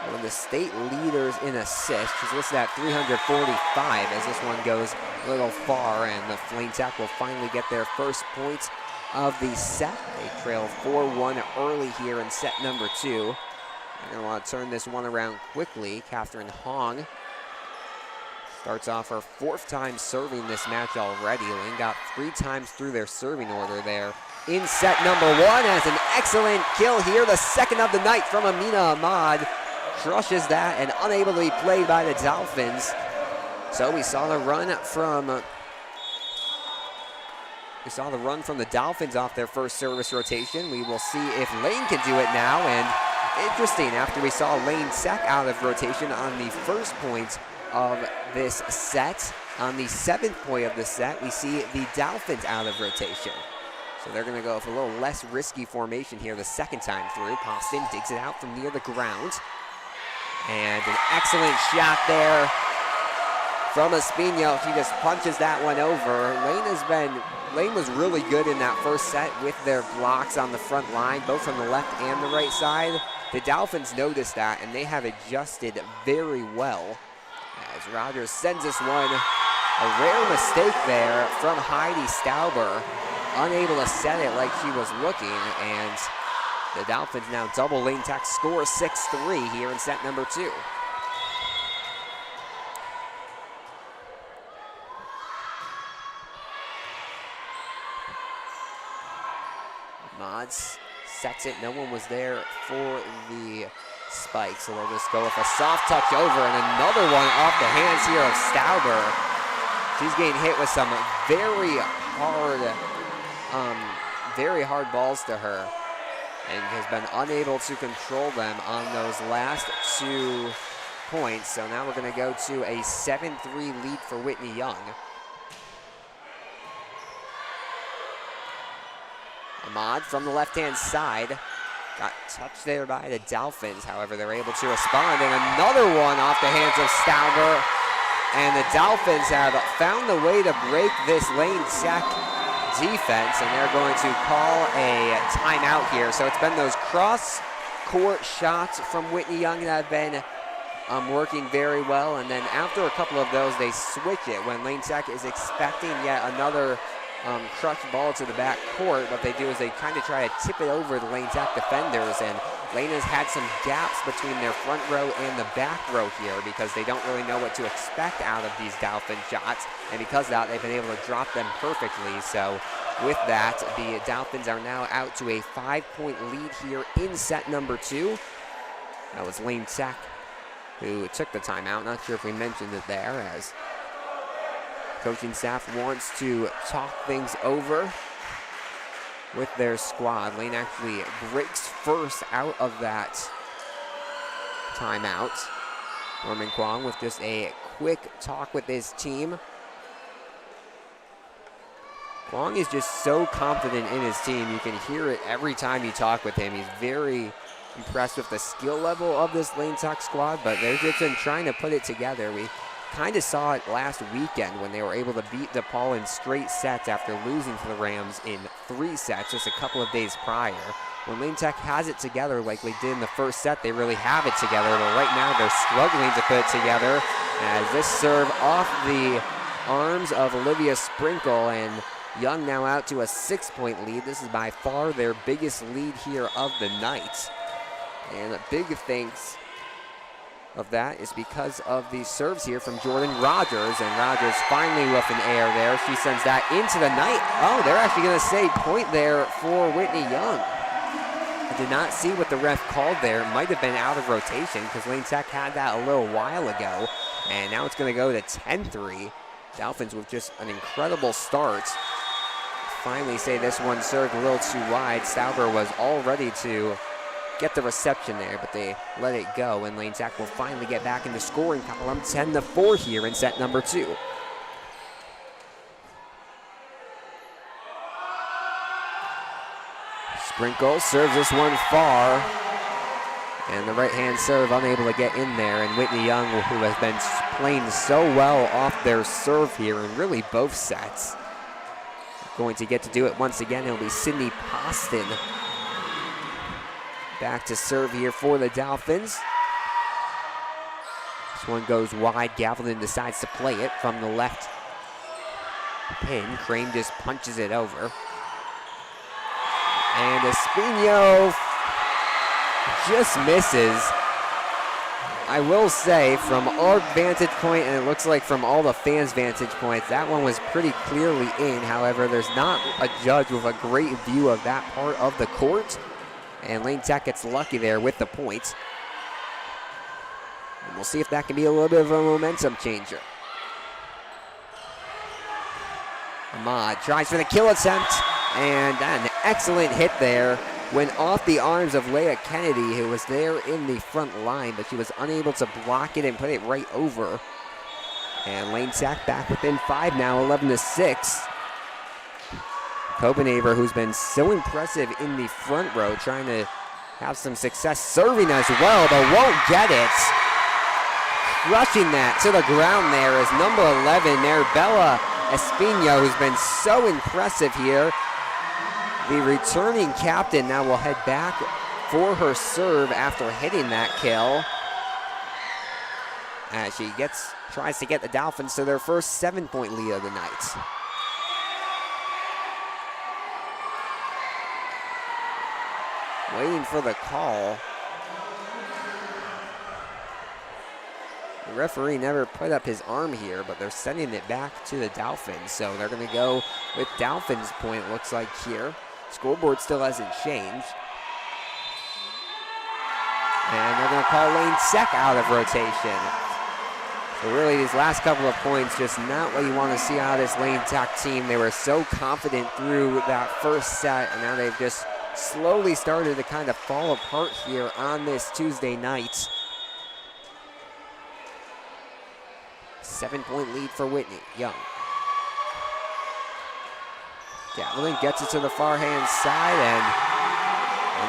One of the state leaders in assists. She's listed at 345 as this one goes a little far, and the Lane Tech will finally get their first points of the set. They trail 4-1 early here in set number 2. They're going to want to turn this one around quickly. Catherine Hong starts off her 4th time serving this match already. Lane got 3 times through their serving order there in set number 1. Has an excellent kill here, the second of the night from Amina Ahmad. Crushes that and unable to be played by the Dolphins. So we saw the run from We saw the run from the Dolphins off their first service rotation. We will see if Lane can do it now. And interesting, after we saw Lane Sack out of rotation on the first point of this set, on the 7th point of the set, we see the Dolphins out of rotation. So they're going to go with a little less risky formation here the second time through. Poston digs it out from near the ground. And an excellent shot there from Espino. He just punches that one over. Lane was really good in that first set with their blocks on the front line, both from the left and the right side. The Dolphins noticed that, and they have adjusted very well. As Rogers sends this one, a rare mistake there from Heidi Stauber, unable to set it like she was looking, and the Dolphins now double Lane Tech score 6-3 here in set number 2. Mods sets it. No one was there for the spike, so they'll just go with a soft touch over, and another one off the hands here of Stauber. She's getting hit with some very hard balls to her, and has been unable to control them on those last 2 points. So now we're going to go to a 7-3 lead for Whitney Young. Ahmad from the left-hand side. Got touched there by the Dolphins. However, they're able to respond. And another one off the hands of Stauber. And the Dolphins have found a way to break this Lane Tech defense. And they're going to call a timeout here. So it's been those cross-court shots from Whitney Young that have been working very well. And then after a couple of those, they switch it when Lane Tech is expecting yet another crushed ball to the back court. What they do is they kind of try to tip it over the Lane Tech defenders, and Lane has had some gaps between their front row and the back row here because they don't really know what to expect out of these Dolphin shots, and because of that, they've been able to drop them perfectly. So with that, the Dolphins are now out to a 5-point lead here in set number 2. That was Lane Tech who took the timeout. Not sure if we mentioned it there, as coaching staff wants to talk things over with their squad. Lane actually breaks first out of that timeout. Norman Kwong with just a quick talk with his team. Kwong is just so confident in his team. You can hear it every time you talk with him. He's very impressed with the skill level of this Lane Tech squad, but they're just been trying to put it together. We kind of saw it last weekend when they were able to beat DePaul in straight sets after losing to the Rams in 3 sets just a couple of days prior. When Lane Tech has it together like they did in the first set, they really have it together, but right now they're struggling to put it together as this serve off the arms of Olivia Sprinkle, and Young now out to a 6-point lead. This is by far their biggest lead here of the night. And a big thanks of that is because of the serves here from Jordan Rogers, and Rogers finally with an air there. She sends that into the night. Oh, they're actually going to say point there for Whitney Young. I did not see what the ref called there. It might have been out of rotation because Lane Tech had that a little while ago, and now it's going to go to 10-3. Dolphins with just an incredible start. Finally say this one served a little too wide. Stauber was all ready to get the reception there, but they let it go, and Lane Tech will finally get back in the scoring column, 10-4 here in set number 2. Sprinkle serves this one far, and the right-hand serve unable to get in there, and Whitney Young, who has been playing so well off their serve here in really both sets, going to get to do it once again. It'll be Sydney Poston back to serve here for the Dolphins. This one goes wide. Gavelin decides to play it from the left pin. Crane just punches it over. And Espino just misses. I will say, from our vantage point, and it looks like from all the fans' vantage points, that one was pretty clearly in. However, there's not a judge with a great view of that part of the court. And Lane Tech gets lucky there with the points. And we'll see if that can be a little bit of a momentum changer. Ahmad tries for the kill attempt, and an excellent hit there. Went off the arms of Leah Kennedy, who was there in the front line, but she was unable to block it and put it right over. And Lane Sack back within 5 now, 11-6. Copenhaver, who's been so impressive in the front row, trying to have some success serving as well, but won't get it. Crushing that to the ground there is number 11, Maribela Espino, who's been so impressive here. The returning captain now will head back for her serve after hitting that kill. As she tries to get the Dolphins to their first 7-point lead of the night. Waiting for the call. The referee never put up his arm here, but they're sending it back to the Dolphins. So they're going to go with Dolphins' point, it looks like here. Scoreboard still hasn't changed. And they're going to call Lane Sack out of rotation. So really these last couple of points, just not what you want to see out of this Lane Sack team. They were so confident through that first set, and now they've just slowly started to kind of fall apart here on this Tuesday night. 7-point lead for Whitney Young. Gatlin gets it to the far hand side, and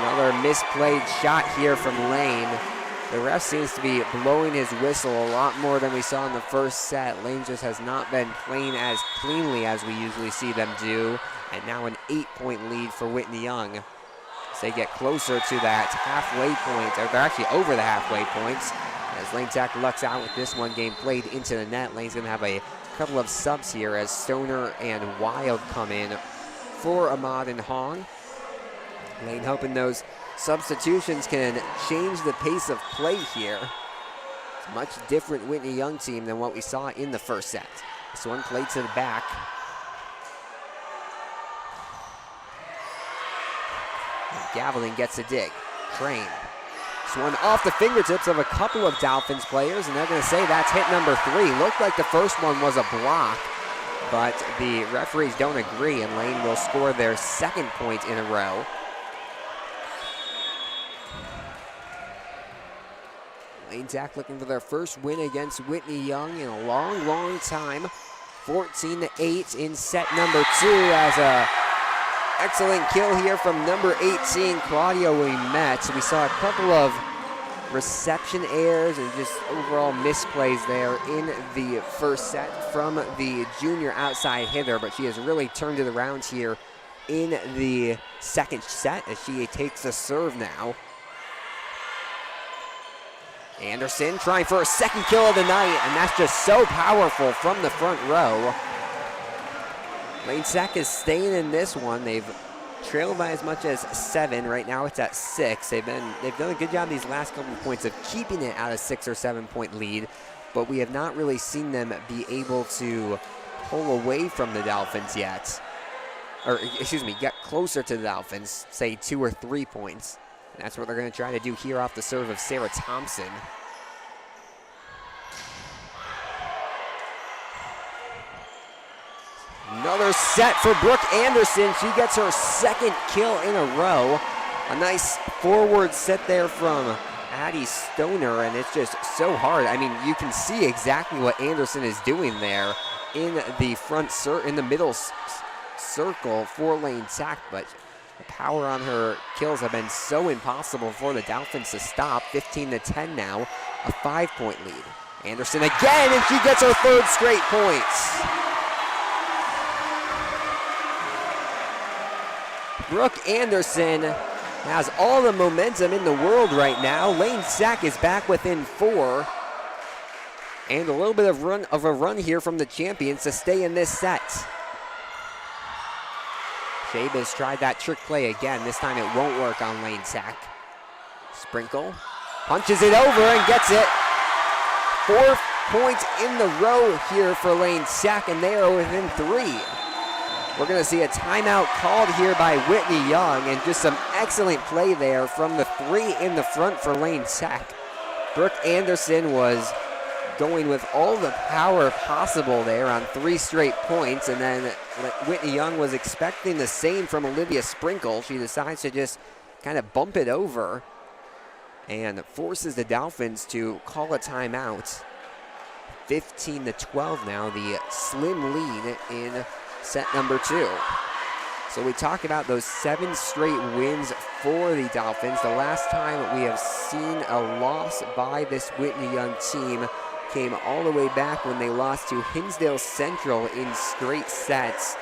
another misplayed shot here from Lane. The ref seems to be blowing his whistle a lot more than we saw in the first set. Lane just has not been playing as cleanly as we usually see them do. And now an 8-point lead for Whitney Young. As they get closer to that halfway point, or they're actually over the halfway points. As Lane Sack lucks out with this one game played into the net. Lane's gonna have a couple of subs here as Stoner and Wild come in for Ahmad and Hong. Lane hoping those substitutions can change the pace of play here. It's a much different Whitney Young team than what we saw in the first set. This one played to the back. Gavilan gets a dig. Crane. This one off the fingertips of a couple of Dolphins players, and they're going to say that's hit number 3. Looked like the first one was a block, but the referees don't agree, and Lane will score their 2nd point in a row. Lane Sack looking for their first win against Whitney Young in a long, long time. 14-8 in set number 2 as a excellent kill here from number 18, Claudia Ouimet. We saw a couple of reception errors and just overall misplays there in the first set from the junior outside hitter, but she has really turned it around here in the second set as she takes a serve now. Anderson trying for a 2nd kill of the night, and that's just so powerful from the front row. Lane Sack is staying in this one. They've trailed by as much as 7. Right now it's at 6. They've done a good job these last couple of points of keeping it at a 6 or 7-point lead, but we have not really seen them be able to pull away from the Dolphins yet. Or, excuse me, get closer to the Dolphins, say 2 or 3 points. And that's what they're going to try to do here off the serve of Sarah Thompson. Another set for Brooke Anderson. She gets her 2nd kill in a row. A nice forward set there from Addie Stoner, and it's just so hard. I mean, you can see exactly what Anderson is doing there in the in the middle circle for Lane Sack, but the power on her kills have been so impossible for the Dolphins to stop. 15-10 now, a 5-point lead. Anderson again, and she gets her 3rd straight points. Brooke Anderson has all the momentum in the world right now. Lane Sack is back within 4. And a little bit of a run here from the champions to stay in this set. Shaba's tried that trick play again. This time it won't work on Lane Sack. Sprinkle punches it over and gets it. 4 points in the row here for Lane Sack, and they are within 3. We're going to see a timeout called here by Whitney Young, and just some excellent play there from the 3 in the front for Lane Sack. Brooke Anderson was going with all the power possible there on 3 straight points, and then Whitney Young was expecting the same from Olivia Sprinkle. She decides to just kind of bump it over and forces the Dolphins to call a timeout. 15-12 now, the slim lead in set number 2. So we talk about those 7 straight wins for the Dolphins. The last time we have seen a loss by this Whitney Young team came all the way back when they lost to Hinsdale Central in straight sets.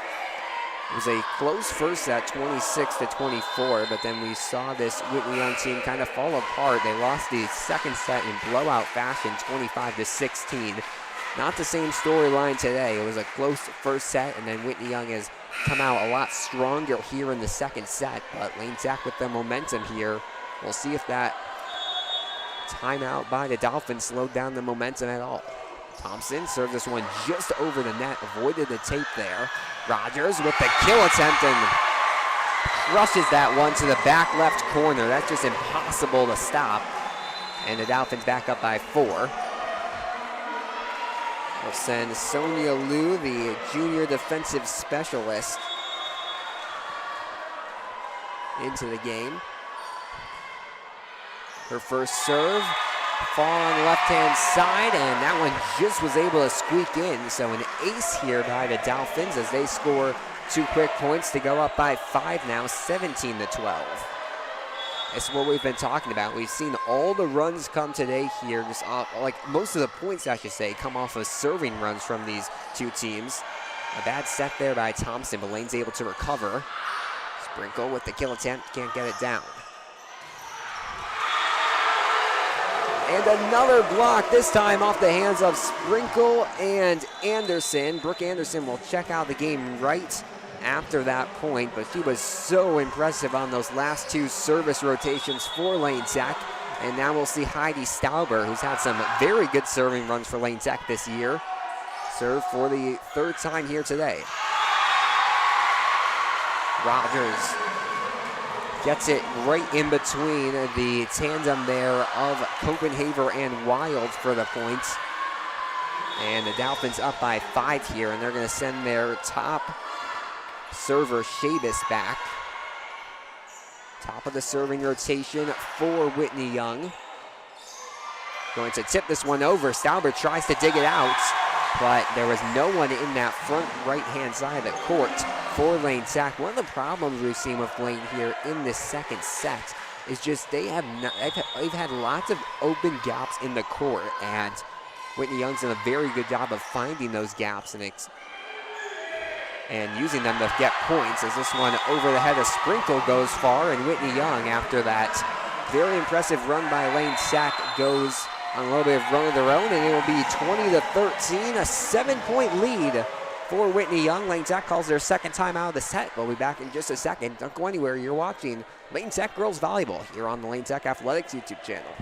It was a close first set, 26-24, but then we saw this Whitney Young team kind of fall apart. They lost the second set in blowout fashion, 25-16. Not the same storyline today. It was a close first set, and then Whitney Young has come out a lot stronger here in the second set, but Lane Tech with the momentum here. We'll see if that timeout by the Dolphins slowed down the momentum at all. Thompson served this one just over the net, avoided the tape there. Rogers with the kill attempt and crushes that one to the back left corner. That's just impossible to stop. And the Dolphins back up by 4. We'll send Sonia Liu, the junior defensive specialist, into the game. Her first serve, fall on the left-hand side, and that one just was able to squeak in. So an ace here by the Dolphins as they score 2 quick points to go up by 5 now, 17-12. It's what we've been talking about. We've seen all the runs come today here, just like most of the points, I should say, come off of serving runs from these 2 teams. A bad set there by Thompson, but Lane's able to recover. Sprinkle with the kill attempt, can't get it down. And another block, this time off the hands of Sprinkle and Anderson. Brooke Anderson will check out the game right after that point, but she was so impressive on those last 2 service rotations for Lane Tech. And now we'll see Heidi Stauber, who's had some very good serving runs for Lane Tech this year, serve for the 3rd time here today. Rogers gets it right in between the tandem there of Copenhaver and Wild for the points. And the Dolphins up by 5 here, and they're going to send their top server Shabis back. Top of the serving rotation for Whitney Young. Going to tip this one over. Stauber tries to dig it out, but there was no one in that front right-hand side of the court for Lane Tech. One of the problems we've seen with Lane here in this second set is just they've had lots of open gaps in the court, and Whitney Young's done a very good job of finding those gaps and using them to get points, as this one over the head of Sprinkle goes far, and Whitney Young, after that very impressive run by Lane Tech, goes on a little bit of run of their own, and it will be 20-13, a 7-point lead for Whitney Young. Lane Tech calls their second time out of the set. We'll be back in just a second. Don't go anywhere. You're watching Lane Tech Girls Volleyball here on the Lane Tech Athletics YouTube channel.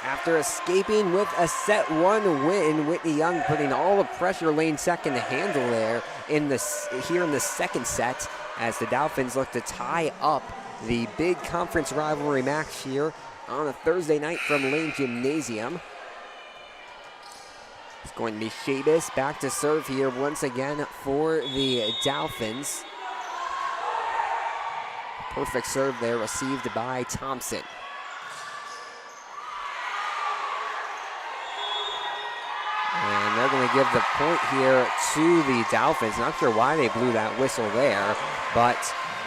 After escaping with a set 1 win, Whitney Young putting all the pressure Lane Tech can handle there here in the second set, as the Dolphins look to tie up the big conference rivalry match here on a Thursday night from Lane Gymnasium. It's going to be Shabis back to serve here once again for the Dolphins. Perfect serve there received by Thompson. And they're going to give the point here to the Dolphins. Not sure why they blew that whistle there, but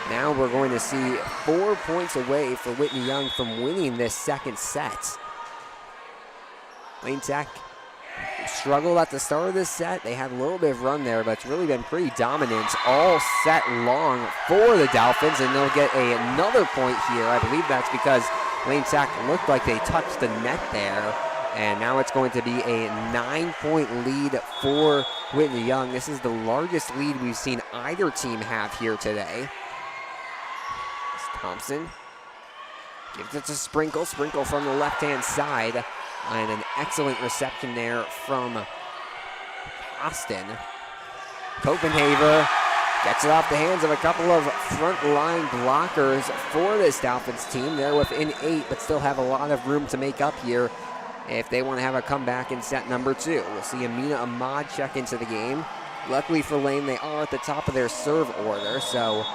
now we're going to see 4 points away for Whitney Young from winning this second set. Lane Tech struggled at the start of this set. They had a little bit of run there, but it's really been pretty dominant all set long for the Dolphins, and they'll get another point here. I believe that's because Lane Sack looked like they touched the net there, and now it's going to be a 9-point lead for Whitney Young. This is the largest lead we've seen either team have here today. Thompson gives it to Sprinkle. Sprinkle from the left-hand side. And an excellent reception there from Austin. Copenhaver gets it off the hands of a couple of front line blockers for this Dolphins team. They're within 8, but still have a lot of room to make up here if they want to have a comeback in set number 2. We'll see Amina Ahmad check into the game. Luckily for Lane, they are at the top of their serve order, so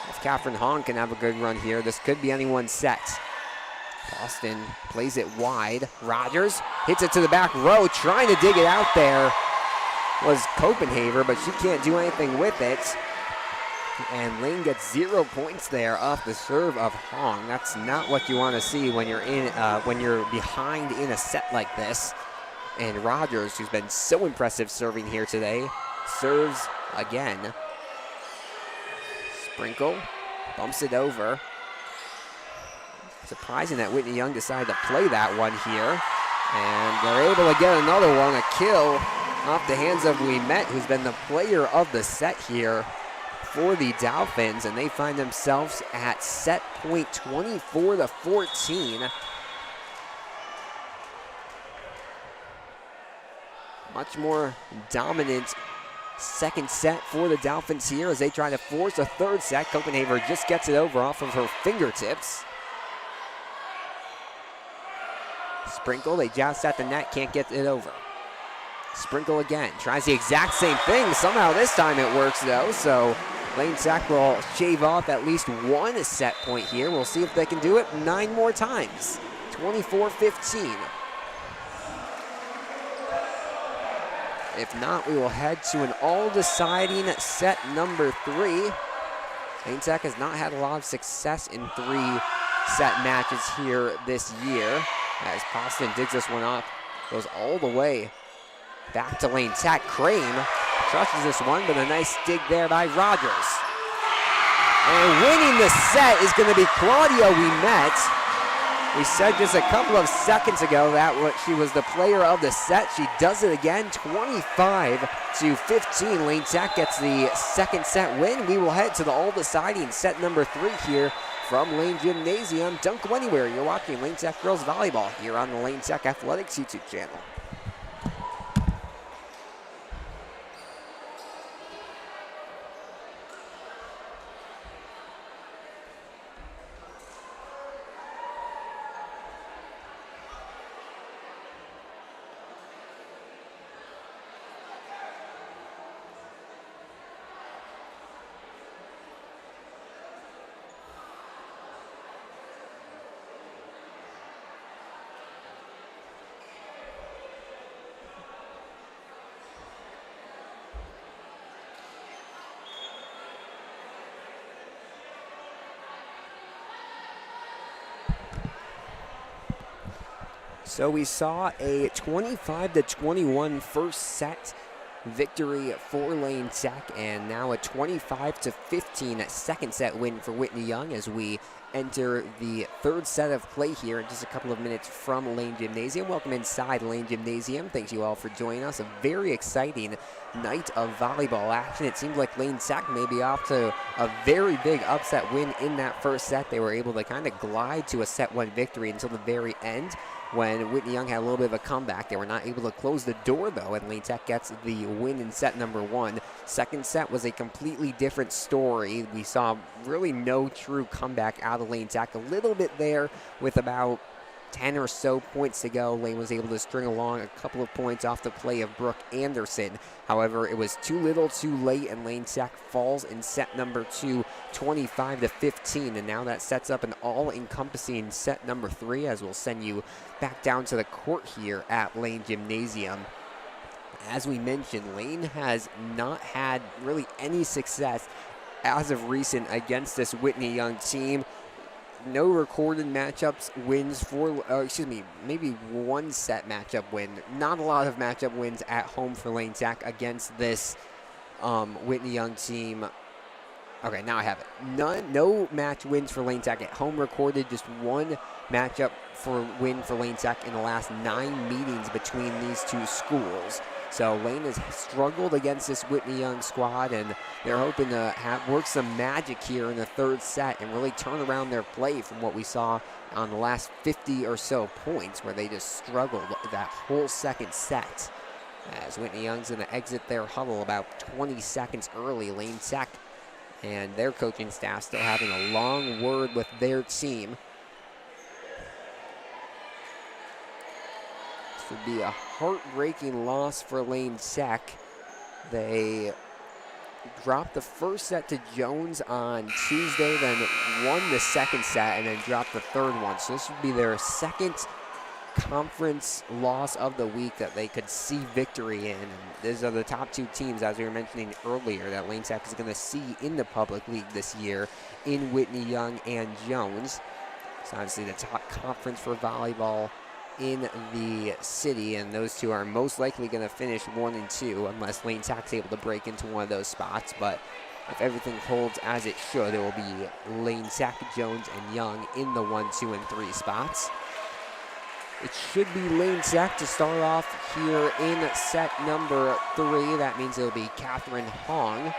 if Catherine Hahn can have a good run here, this could be anyone's set. Austin plays it wide. Rogers hits it to the back row, trying to dig it out there was Copenhaver, but she can't do anything with it. And Lane gets 0 points there off the serve of Hong. That's not what you want to see when you're behind in a set like this. And Rogers, who's been so impressive serving here today, serves again. Sprinkle bumps it over. Surprising that Whitney Young decided to play that one here. And they're able to get another one, a kill off the hands of Ouimet, who's been the player of the set here for the Dolphins. And they find themselves at set point 24-14. Much more dominant second set for the Dolphins here as they try to force a third set. Copenhaver just gets it over off of her fingertips. Sprinkle, they joust at the net, can't get it over. Sprinkle again, tries the exact same thing. Somehow this time it works though, so Lane Sack will shave off at least one set point here. We'll see if they can do it 9 more times. 24-15. If not, we will head to an all-deciding set number 3. Lane Sack has not had a lot of success in 3-set matches here this year. As Poston digs this one up, goes all the way back to Lane Sack. Crane crushes this one, but a nice dig there by Rogers. And winning the set is going to be Claudia Ouimet. We said just a couple of seconds ago that she was the player of the set. She does it again, 25-15. Lane Sack gets the second set win. We will head to the all-deciding set number 3 here from Lane Gymnasium. Don't go anywhere. You're watching Lane Sack Girls Volleyball here on the Lane Sack Athletics YouTube channel. So we saw a 25-21 first set victory for Lane Sack, and now a 25-15 second set win for Whitney Young as we enter the third set of play here in just a couple of minutes from Lane Gymnasium. Welcome inside Lane Gymnasium. Thank you all for joining us. A very exciting night of volleyball action. It seems like Lane Sack may be off to a very big upset win in that first set. They were able to kind of glide to a set 1 victory until the very end, when Whitney Young had a little bit of a comeback. They were not able to close the door, though, and Lane Sack gets the win in set number 1. Second set was a completely different story. We saw really no true comeback out of Lane Sack. A little bit there with about 10 or so points to go. Lane was able to string along a couple of points off the play of Brooke Anderson. However, it was too little too late, and Lane Sack falls in set number 2, 25-15. And now that sets up an all-encompassing set number 3, as we'll send you back down to the court here at Lane Gymnasium. As we mentioned, Lane has not had really any success as of recent against this Whitney Young team. no recorded matchups wins for, maybe one set matchup win. Not a lot of matchup wins at home for Lane Tech against this Whitney Young team. Okay, now I have it. No match wins for Lane Tech at home recorded. Just one matchup win for Lane Tech in the last 9 meetings between these two schools. So Lane has struggled against this Whitney Young squad, and they're hoping to work some magic here in the third set and really turn around their play from what we saw on the last 50 or so points, where they just struggled that whole second set. As Whitney Young's going to exit their huddle about 20 seconds early, Lane Tech and their coaching staff still having a long word with their team. This would be a heartbreaking loss for Lane Tech. They dropped the first set to Jones on Tuesday, then won the second set, and then dropped the third one. So this would be their second conference loss of the week that they could see victory in. And these are the top two teams, as we were mentioning earlier, that Lane Tech is going to see in the public league this year in Whitney Young and Jones. It's obviously the top conference for volleyball in the city, and those two are most likely going to finish 1 and 2 unless Lane Tech's able to break into one of those spots. But if everything holds as it should, it will be Lane Tech, Jones, and Young in the 1, 2, and 3 spots. It should be Lane Tech to start off here in set number 3. That means it'll be Catherine Hong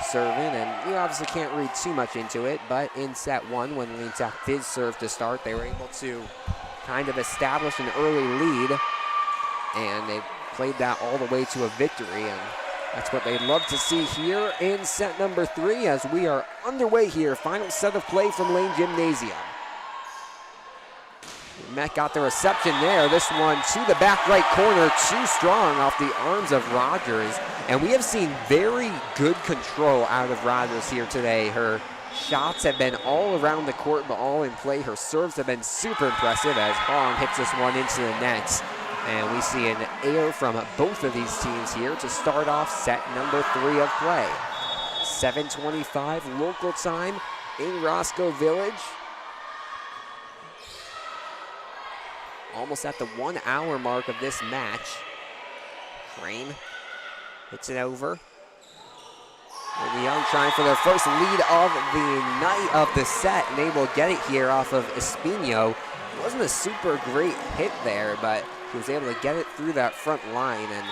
serving, and we obviously can't read too much into it, but in set 1, when Lane Tech did serve to start, they were able to kind of establish an early lead, and they played that all the way to a victory, and that's what they'd love to see here in set number 3 as we are underway here. Final set of play from Lane Gymnasium. Met got the reception there. This one to the back right corner, too strong off the arms of Rogers. And we have seen very good control out of Rogers here today. Her shots have been all around the court, but all in play. Her serves have been super impressive as Hong hits this one into the net. And we see an air from both of these teams here to start off set number 3 of play. 7:25 local time in Roscoe Village. Almost at the 1 hour mark of this match. Crane hits it over. Whitney Young trying for their first lead of the night of the set, and they will get it here off of Espino. It wasn't a super great hit there, but he was able to get it through that front line. And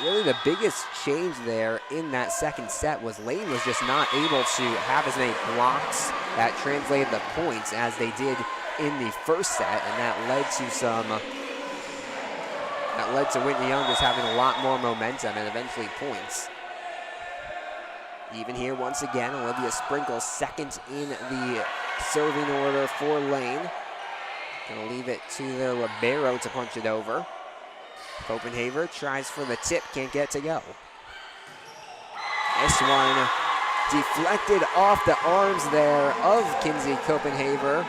really the biggest change there in that second set was Lane was just not able to have as many blocks that translated the points as they did in the first set, and that led to Whitney Young just having a lot more momentum and eventually points. Even here once again, Olivia Sprinkle second in the serving order for Lane. Gonna leave it to their libero to punch it over. Copenhaver tries for the tip, can't get it to go. This one deflected off the arms there of Kinsey Copenhaver.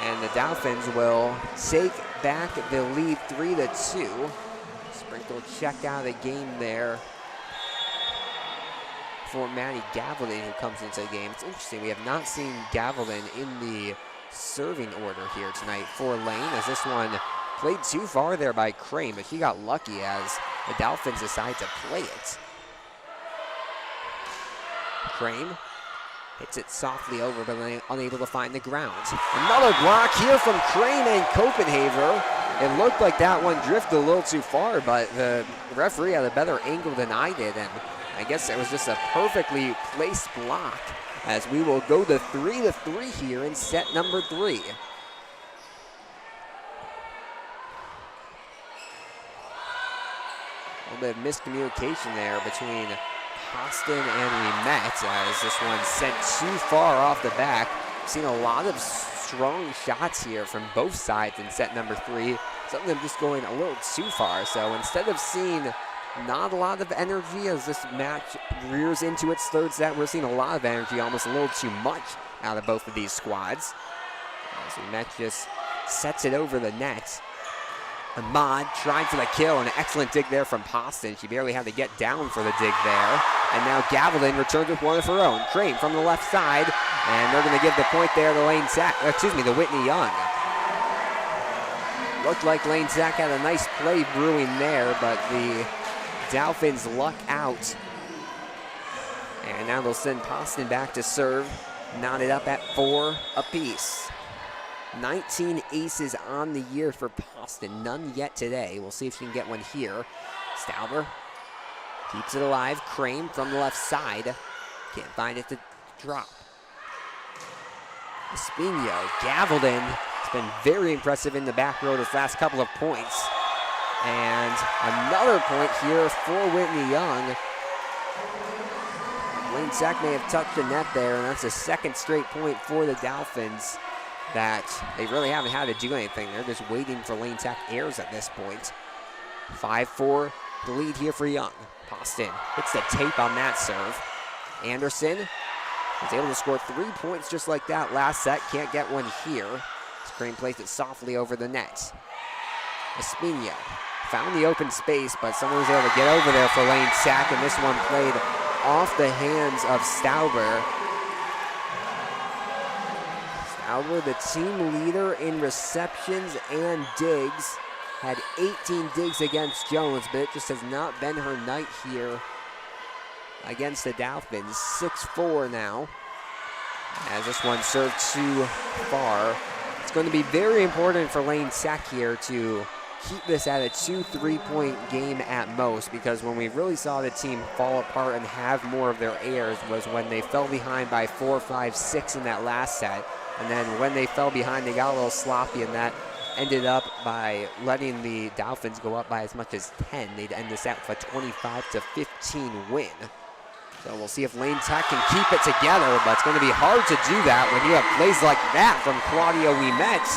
And the Dolphins will take back the lead 3-2. Sprinkle checked out of the game there for Maddie Gavaldin, who comes into the game. It's interesting, we have not seen Gavaldin in the serving order here tonight for Lane, as this one played too far there by Crane, but she got lucky as the Dolphins decided to play it. Crane hits it softly over, but unable to find the ground. Another block here from Crane and Copenhaver. It looked like that one drifted a little too far, but the referee had a better angle than I did, and I guess it was just a perfectly placed block as we will go to 3-3 here in set number 3. A little bit of miscommunication there between Austin and Rimet as this one sent too far off the back. Seen a lot of strong shots here from both sides in set number 3. Some of them just going a little too far. So instead of seeing not a lot of energy as this match rears into its third set, we're seeing a lot of energy, almost a little too much out of both of these squads. As Rimet just sets it over the net. Ahmad tried for the kill, an excellent dig there from Poston. She barely had to get down for the dig there. And now Gavaldon returns with one of her own. Crane from the left side, and they're going to give the point there to the Whitney Young. Looked like Lane Sack had a nice play brewing there, but the Dolphins luck out. And now they'll send Poston back to serve, knotted up at 4 apiece. 19 aces on the year for Poston, none yet today. We'll see if she can get one here. Stauber keeps it alive. Crane from the left side. Can't find it to drop. Espino, Gavaldon has been very impressive in the back row this last couple of points. And another point here for Whitney Young. Lane Sack may have touched the net there, and that's a second straight point for the Dolphins that they really haven't had to do anything. They're just waiting for Lane Sack airs at this point. 5-4 the lead here for Young. Poston hits the tape on that serve. Anderson was able to score 3 points just like that last set. Can't get one here. Crane plays it softly over the net. Espino found the open space, but someone was able to get over there for Lane Sack, and this one played off the hands of Stauber. Stauber, the team leader in receptions and digs, had 18 digs against Jones, but it just has not been her night here against the Dolphins. 6-4 now, as this one served too far. It's going to be very important for Lane Sack here to keep this at a 2-3 point game at most, because when we really saw the team fall apart and have more of their airs was when they fell behind by 4, 5, 6 in that last set. And then when they fell behind, they got a little sloppy, and that ended up by letting the Dolphins go up by as much as 10. They'd end this out with a 25-15 win. So we'll see if Lane Sack can keep it together, but it's going to be hard to do that when you have plays like that from Claudia Ouimet.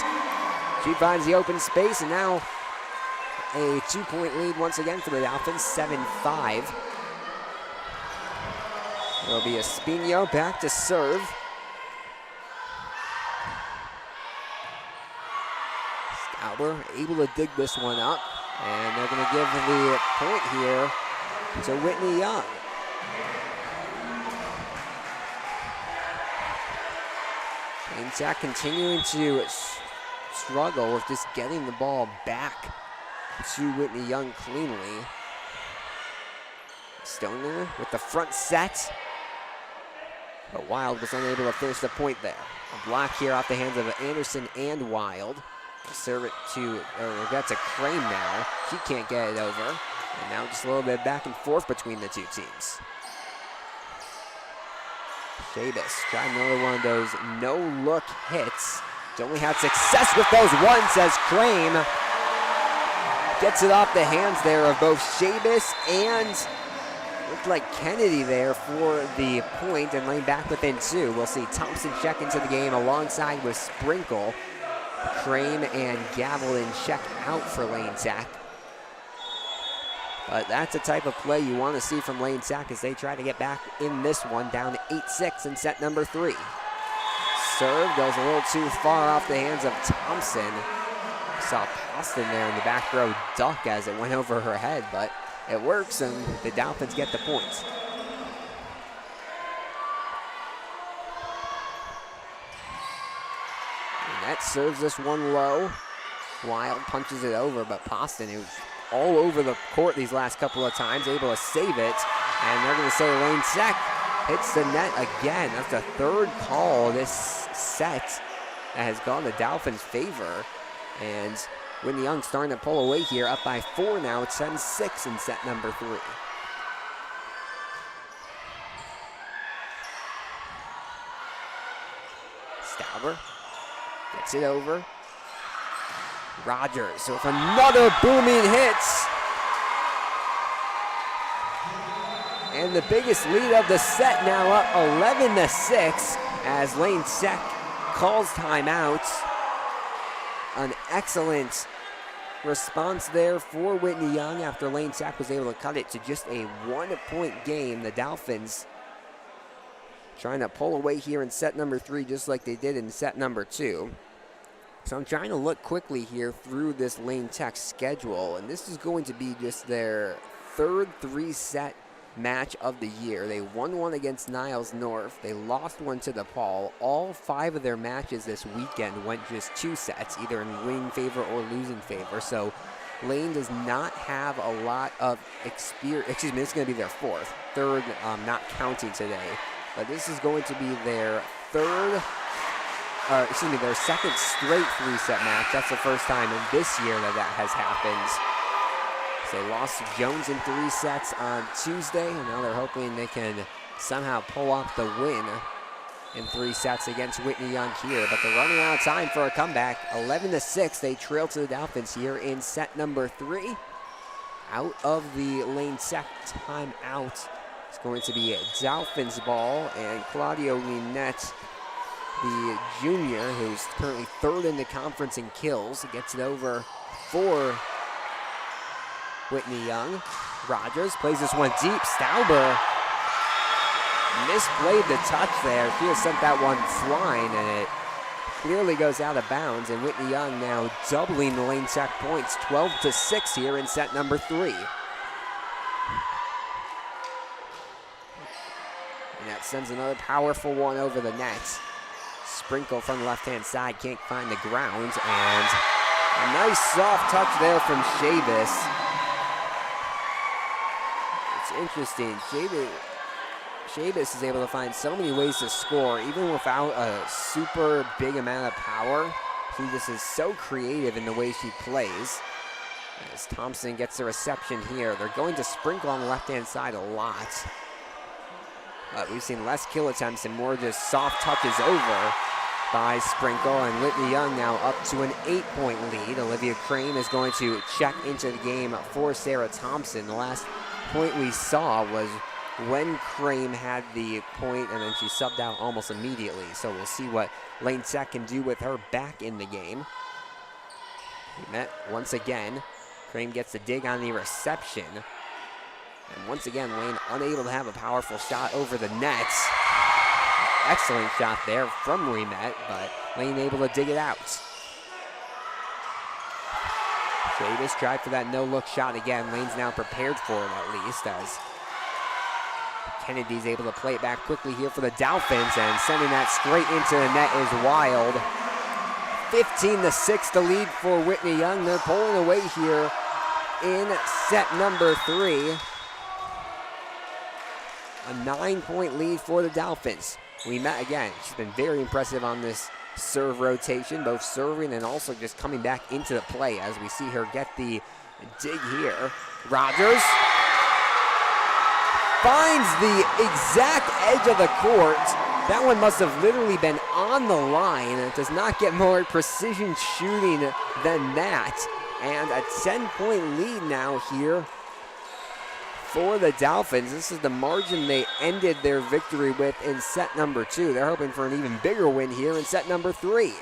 She finds the open space, and now a 2-point lead once again for the Dolphins, 7-5. It'll be Espino back to serve. Stauber able to dig this one up, and they're going to give the point here to Whitney Young. Lane Sack continuing to struggle with just getting the ball back to Whitney Young cleanly. Stoner with the front set, but Wild was unable to finish the point there. A block here off the hands of Anderson and Wild. Serve it to, that's a Crane now. She can't get it over. And now just a little bit back and forth between the two teams. Shabas trying another one of those no-look hits. She only had success with those once as Crane gets it off the hands there of both Shabas and looked like Kennedy there for the point, and Lane back within 2. We'll see Thompson check into the game alongside with Sprinkle. Crane and Gavaldon check out for Lane Sack. But that's the type of play you want to see from Lane Sack as they try to get back in this one, down to 8-6 in set number 3. Serve goes a little too far off the hands of Thompson. Saw Poston there in the back row duck as it went over her head, but it works, and the Dolphins get the points. That serves this one low. Wild punches it over, but Poston, who's all over the court these last couple of times, able to save it. And they're going to say Lane Sack hits the net again. That's the third call this set that has gone the Dolphins' favor. And Whitney Young starting to pull away here, up by 4 now. It's 7-6 in set number 3. Stauber gets it over. Rogers with another booming hit. And the biggest lead of the set now up 11-6 as Lane Sack calls timeout. An excellent response there for Whitney Young after Lane Sack was able to cut it to just a 1-point game. The Dolphins trying to pull away here in set number 3 just like they did in set number 2. So I'm trying to look quickly here through this Lane Tech schedule, and this is going to be just their third 3-set match of the year. They won one against Niles North. They lost one to DePaul. All 5 of their matches this weekend went just 2 sets, either in winning favor or losing favor. So Lane does not have a lot of experience. Excuse me, this is going to be their third, not counting today. But this is going to be their their second straight 3-set match. That's the first time in this year that has happened. So they lost to Jones in 3 sets on Tuesday, and now they're hoping they can somehow pull off the win in 3 sets against Whitney Young here. But they're running out of time for a comeback. 11-6, they trail to the Dolphins here in set number 3. Out of the Lane Tech timeout, it's going to be Dolphins ball, and Claudio Linette, the junior, who's currently 3rd in the conference in kills, gets it over for Whitney Young. Rogers plays this one deep. Stauber misplayed the touch there. She has sent that one flying, and it clearly goes out of bounds. And Whitney Young now doubling the Lane Tech points, 12-6 here in set number 3. And that sends another powerful one over the net. Sprinkle from the left-hand side, can't find the ground, and a nice soft touch there from Chavis. It's interesting. Chavis is able to find so many ways to score, even without a super big amount of power. She just is so creative in the way she plays. As Thompson gets the reception here, they're going to Sprinkle on the left-hand side a lot. But we've seen less kill attempts and more just soft touches over by Sprinkle, and Whitney Young now up to an 8-point lead. Olivia Crane is going to check into the game for Sarah Thompson. The last point we saw was when Crane had the point, and then she subbed out almost immediately. So we'll see what Lane Tech can do with her back in the game. We met once again. Crane gets the dig on the reception. And once again, Lane unable to have a powerful shot over the net. Excellent shot there from Remet, but Lane able to dig it out. Chavis tried for that no-look shot again. Lane's now prepared for it at least, as Kennedy's able to play it back quickly here for the Dolphins, and sending that straight into the net is wild. 15-6 the lead for Whitney Young. They're pulling away here in set number 3. A 9-point lead for the Dolphins. We met again. She's been very impressive on this serve rotation, both serving and also just coming back into the play as we see her get the dig here. Rogers finds the exact edge of the court. That one must have literally been on the line. It does not get more precision shooting than that. And a 10-point lead now here for the Dolphins. This is the margin they ended their victory with in set number 2. They're hoping for an even bigger win here in set number 3.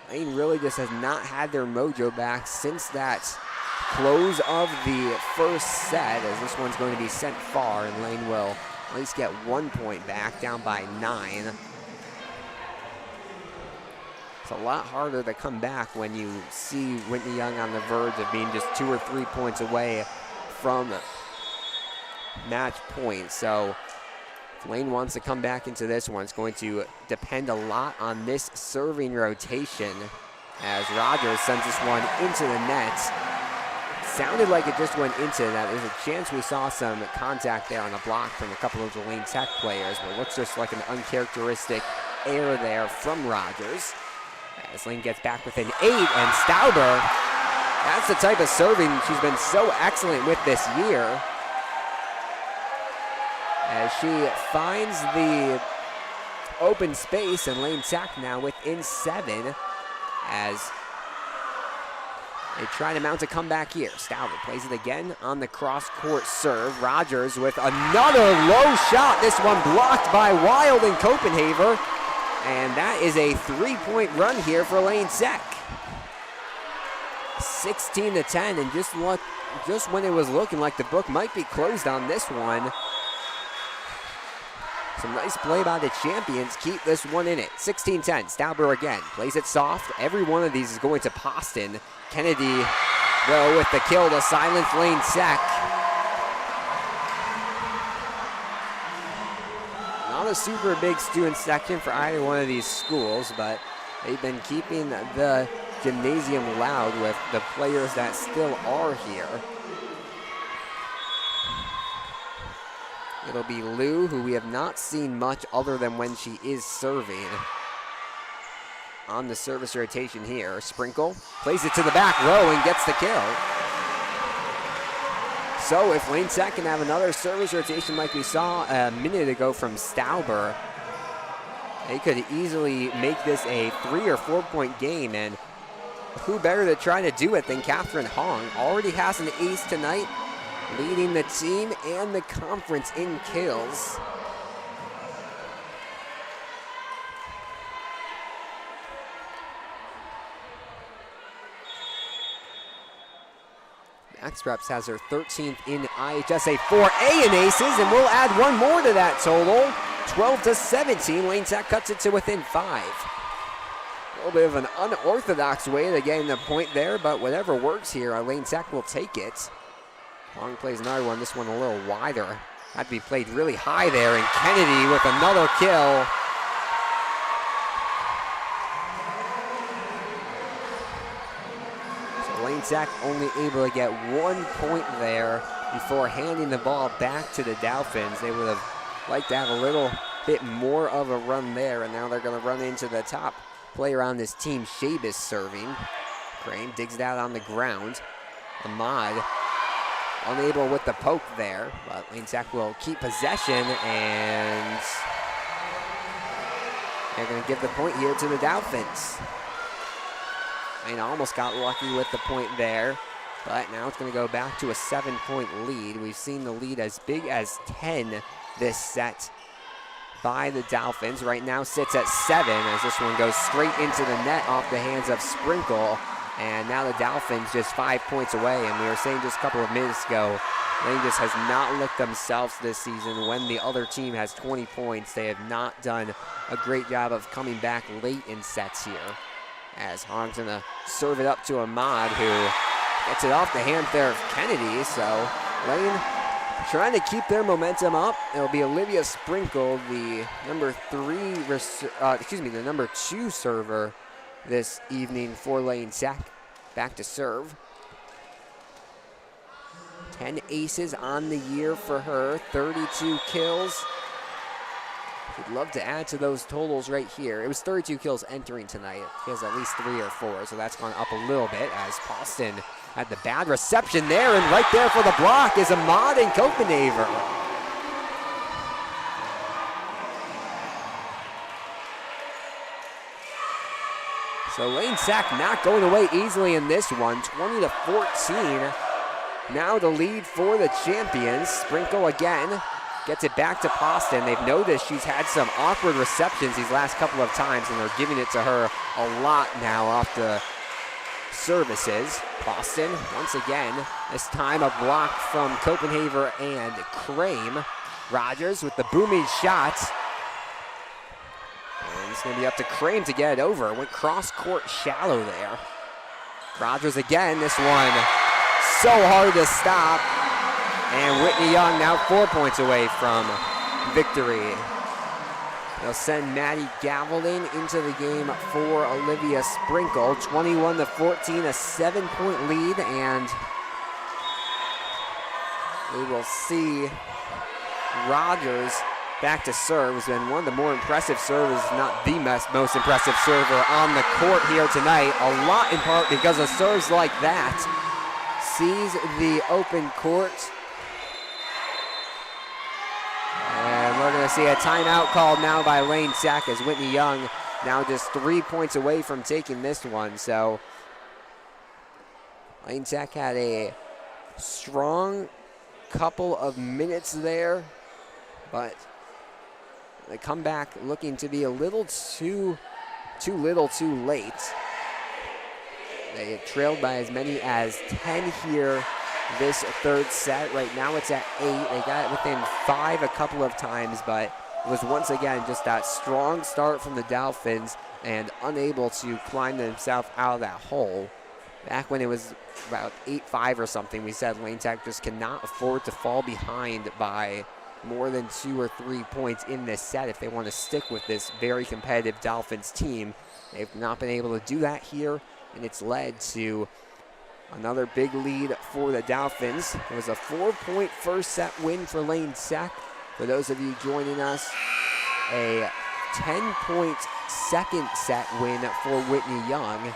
Lane really just has not had their mojo back since that close of the first set, as this one's going to be sent far, and Lane will at least get 1 point back, down by 9. It's a lot harder to come back when you see Whitney Young on the verge of being just 2 or 3 points away from match point. So if Lane wants to come back into this one, it's going to depend a lot on this serving rotation, as Rogers sends this one into the net. Sounded like it just went into that. There's a chance we saw some contact there on the block from a couple of the Lane Tech players, but it looks just like an uncharacteristic error there from Rogers. As Lane gets back within 8, and Stauber, that's the type of serving she's been so excellent with this year, as she finds the open space, and Lane Tech now within 7 as they try to mount a comeback here. Stauber plays it again on the cross-court serve. Rogers with another low shot. This one blocked by Wild and Copenhagen. And that is a 3-point run here for Lane Tech. 16-10, and just when it was looking like the book might be closed on this one. Some nice play by the champions. Keep this one in it. 16-10. Stauber again. Plays it soft. Every one of these is going to Poston. Kennedy, though, with the kill to silence Lane Sack. Not a super big student section for either one of these schools, but they've been keeping the gymnasium loud with the players that still are here. It'll be Lou, who we have not seen much other than when she is serving. On the service rotation here, Sprinkle plays it to the back row and gets the kill. So if Lane Sack can have another service rotation like we saw a minute ago from Stauber, they could easily make this a 3 or 4 point game, and who better to try to do it than Catherine Hong? Already has an ace tonight, leading the team and the conference in kills. Max Preps has her 13th in IHSA 4A in aces, and we'll add one more to that total. 12-17, Lane Sack cuts it to within 5. A little bit of an unorthodox way to get the point there, but whatever works here, Lane Sack will take it. Long plays another one, this one a little wider. Had to be played really high there, and Kennedy with another kill. Lane Sack only able to get 1 point there before handing the ball back to the Dolphins. They would have liked to have a little bit more of a run there, and now they're going to run into the top player on this team. Shabis serving. Crane digs it out on the ground. Ahmad unable with the poke there, but Lane Sack will keep possession, and they're going to give the point here to the Dolphins. Lane almost got lucky with the point there, but now it's going to go back to a 7-point lead. We've seen the lead as big as 10 this set by the Dolphins. Right now sits at 7 as this one goes straight into the net off the hands of Sprinkle. And now the Dolphins just 5 points away. And we were saying just a couple of minutes ago, Lane just has not looked themselves this season. When the other team has 20 points, they have not done a great job of coming back late in sets here. As Hong's gonna serve it up to Ahmad, who gets it off the hand there of Kennedy. So Lane trying to keep their momentum up. It'll be Olivia Sprinkle, the number 2 server this evening for Lane Sack. Back to serve. 10 aces on the year for her, 32 kills. We'd love to add to those totals right here. It was 32 kills entering tonight. She has at least 3 or 4, so that's gone up a little bit as Poston had the bad reception there, and right there for the block is Ahmad and Copenhaver. So Lane Sack not going away easily in this one, 20-14. Now the lead for the champions. Sprinkle again. Gets it back to Poston. They've noticed she's had some awkward receptions these last couple of times, and they're giving it to her a lot now off the services. Poston, once again, this time a block from Copenhaver and Crame. Rogers with the booming shot. And it's going to be up to Crane to get it over. Went cross-court shallow there. Rogers again, this one so hard to stop. And Whitney Young now 4 points away from victory. They'll send Maddie Gavalding into the game for Olivia Sprinkle. 21-14, a 7-point lead, and we will see Rogers back to serve. Has been one of the more impressive servers, not the most impressive server on the court here tonight. A lot in part because of serves like that. Sees the open court. And we're going to see a timeout called now by Lane Sack as Whitney Young now just 3 points away from taking this one. So Lane Sack had a strong couple of minutes there, but the comeback looking to be a little too little too late. They had trailed by as many as 10 here this third set. Right now it's at 8. They got it within 5 a couple of times, but was once again just that strong start from the Dolphins and unable to climb themselves out of that hole. Back when it was about 8-5 or something, we said Lane Tech just cannot afford to fall behind by more than 2 or 3 points in this set if they want to stick with this very competitive Dolphins team. They've not been able to do that here, and it's led to another big lead for the Dolphins. It was a 4-point first set win for Lane Tech. For those of you joining us, a 10-point second set win for Whitney Young.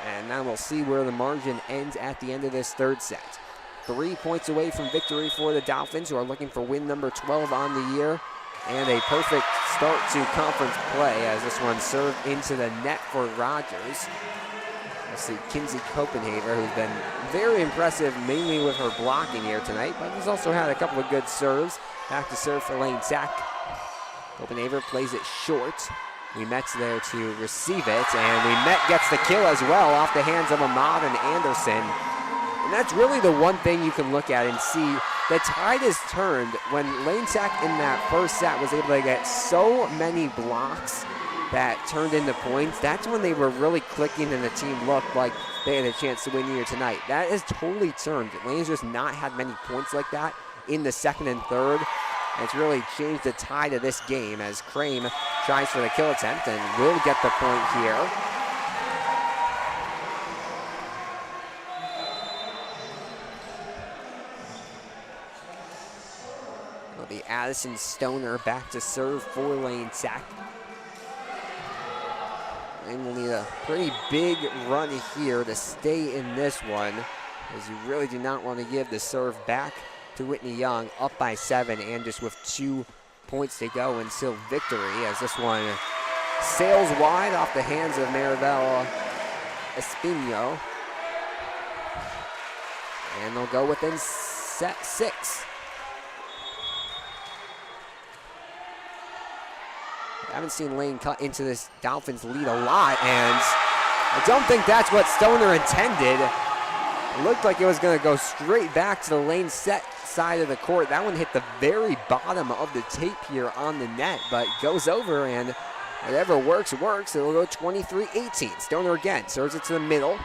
And now we'll see where the margin ends at the end of this third set. 3 points away from victory for the Dolphins, who are looking for win number 12 on the year. And a perfect start to conference play as this one served into the net for Rogers. We'll see Kinsey Copenhaver, who's been very impressive, mainly with her blocking here tonight, but has also had a couple of good serves. Back to serve for Lane Tech. Copenhaver plays it short. Ouimet's there to receive it, and Ouimet gets the kill as well off the hands of Ahmad and Anderson. And that's really the one thing you can look at and see. The tide is turned when Lane Tech in that first set was able to get so many blocks that turned into points. That's when they were really clicking and the team looked like they had a chance to win here tonight. That has totally turned. Lane's just not had many points like that in the second and third. It's really changed the tide of this game as Crane tries for the kill attempt and will get the point here. It'll be Addison Stoner back to serve for Lane Tech. Lane will need a pretty big run here to stay in this one, as you really do not want to give the serve back to Whitney Young, up by 7 and just with 2 points to go until victory, as this one sails wide off the hands of Maribel Espino. And they'll go within set 6. I haven't seen Lane cut into this Dolphins lead a lot, and I don't think that's what Stoner intended. It looked like it was going to go straight back to the Lane set side of the court. That one hit the very bottom of the tape here on the net, but goes over, and whatever works, works. It'll go 23-18. Stoner again serves it to the middle.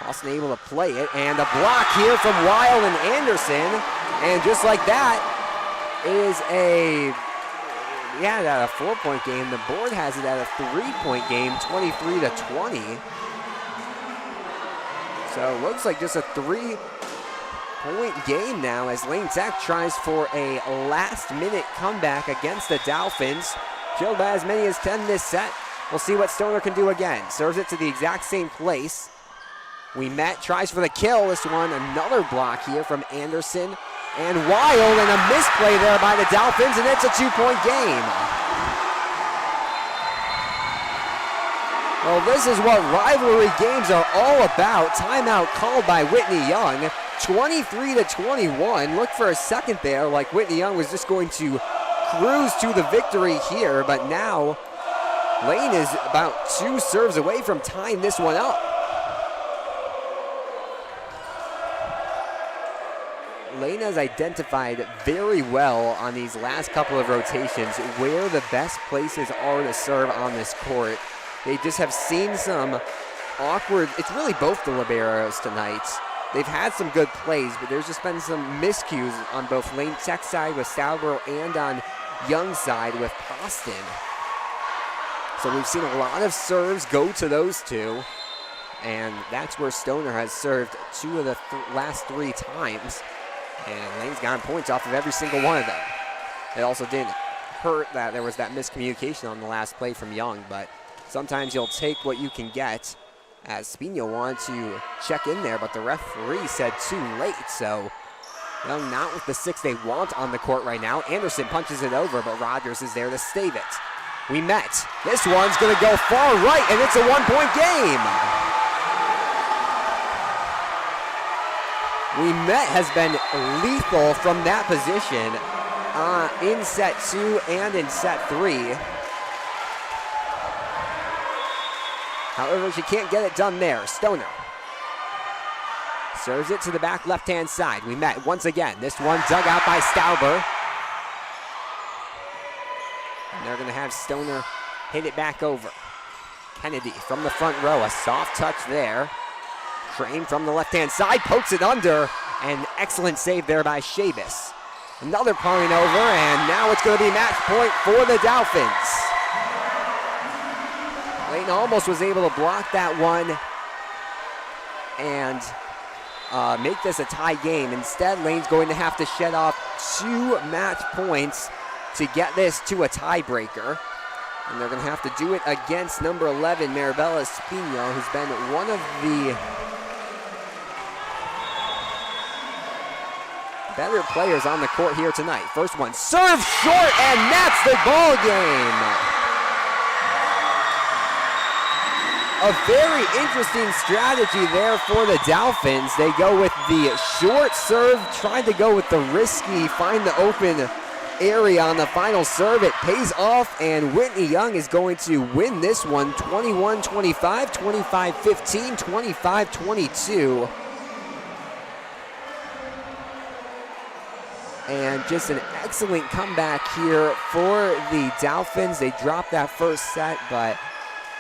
Austin able to play it, and a block here from Weil and Anderson. And just like that, it is a, yeah, at a 4-point game. The board has it at a 3-point game, 23-20. So it looks like just a 3-point game now as Lane Tech tries for a last-minute comeback against the Dolphins. Killed by as many as 10 this set. We'll see what Stoner can do again. Serves it to the exact same place. Ouimet tries for the kill. This one, another block here from Anderson and Weil, and a misplay there by the Dolphins, and it's a 2-point game. Well, this is what rivalry games are all about. Timeout called by Whitney Young. 23-21. Look for a second there, like Whitney Young was just going to cruise to the victory here, but now Lane is about 2 serves away from tying this one up. Lane has identified very well on these last couple of rotations where the best places are to serve on this court. They just have seen some awkward, it's really both the liberos tonight. They've had some good plays, but there's just been some miscues on both Lane Tech side with Stourborough and on Young's side with Poston. So we've seen a lot of serves go to those two, and that's where Stoner has served 2 of the last 3 times. And Lane's gotten points off of every single one of them. It also didn't hurt that there was that miscommunication on the last play from Young, but sometimes you'll take what you can get, as Spino wanted to check in there, but the referee said too late. So Young not with the 6 they want on the court right now. Anderson punches it over, but Rogers is there to save it. Ouimet. This one's going to go far right, and it's a 1-point game. Ouimet has been lethal from that position in set 2 and in set 3. However, she can't get it done there. Stoner serves it to the back left-hand side. Ouimet once again. This one dug out by Stauber. And they're going to have Stoner hit it back over. Kennedy from the front row, a soft touch there. Crane from the left-hand side, pokes it under, and excellent save there by Shabis. Another point over, and now it's going to be match point for the Dolphins. Layton almost was able to block that one and make this a tie game. Instead, Lane's going to have to shed off 2 match points to get this to a tiebreaker. And they're going to have to do it against number 11, Maribela Espino, who's been one of the better players on the court here tonight. First one, serve short, and that's the ball game. A very interesting strategy there for the Dolphins. They go with the short serve, trying to go with the risky, find the open area on the final serve. It pays off, and Whitney Young is going to win this one 21-25, 25-15, 25-22. And just an excellent comeback here for the Dolphins. They dropped that first set, but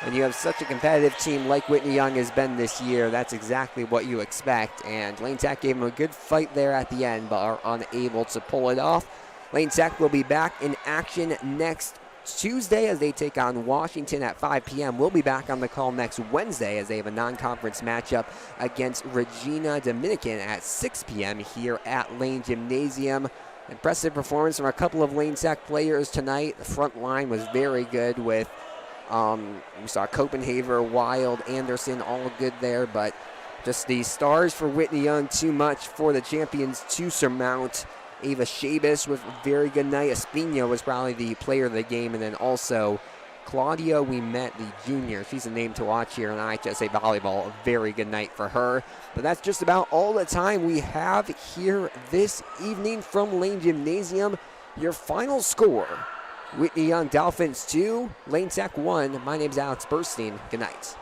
when you have such a competitive team like Whitney Young has been this year, that's exactly what you expect. And Lane Tech gave them a good fight there at the end, but are unable to pull it off. Lane Tech will be back in action next Tuesday as they take on Washington at 5 p.m. We'll be back on the call next Wednesday as they have a non-conference matchup against Regina Dominican at 6 p.m. here at Lane Gymnasium. Impressive performance from a couple of Lane Tech players tonight. The front line was very good with we saw Copenhaver, Wild, Anderson, all good there, but just the stars for Whitney Young, too much for the champions to surmount. Ava Shabis with a very good night. Espino was probably the player of the game, and then also Claudia Ouimet, the junior. She's a name to watch here in IHSA Volleyball. A very good night for her. But that's just about all the time we have here this evening from Lane Gymnasium. Your final score: Whitney Young Dolphins 2, Lane Tech 1. My name's Alex Burstein. Good night.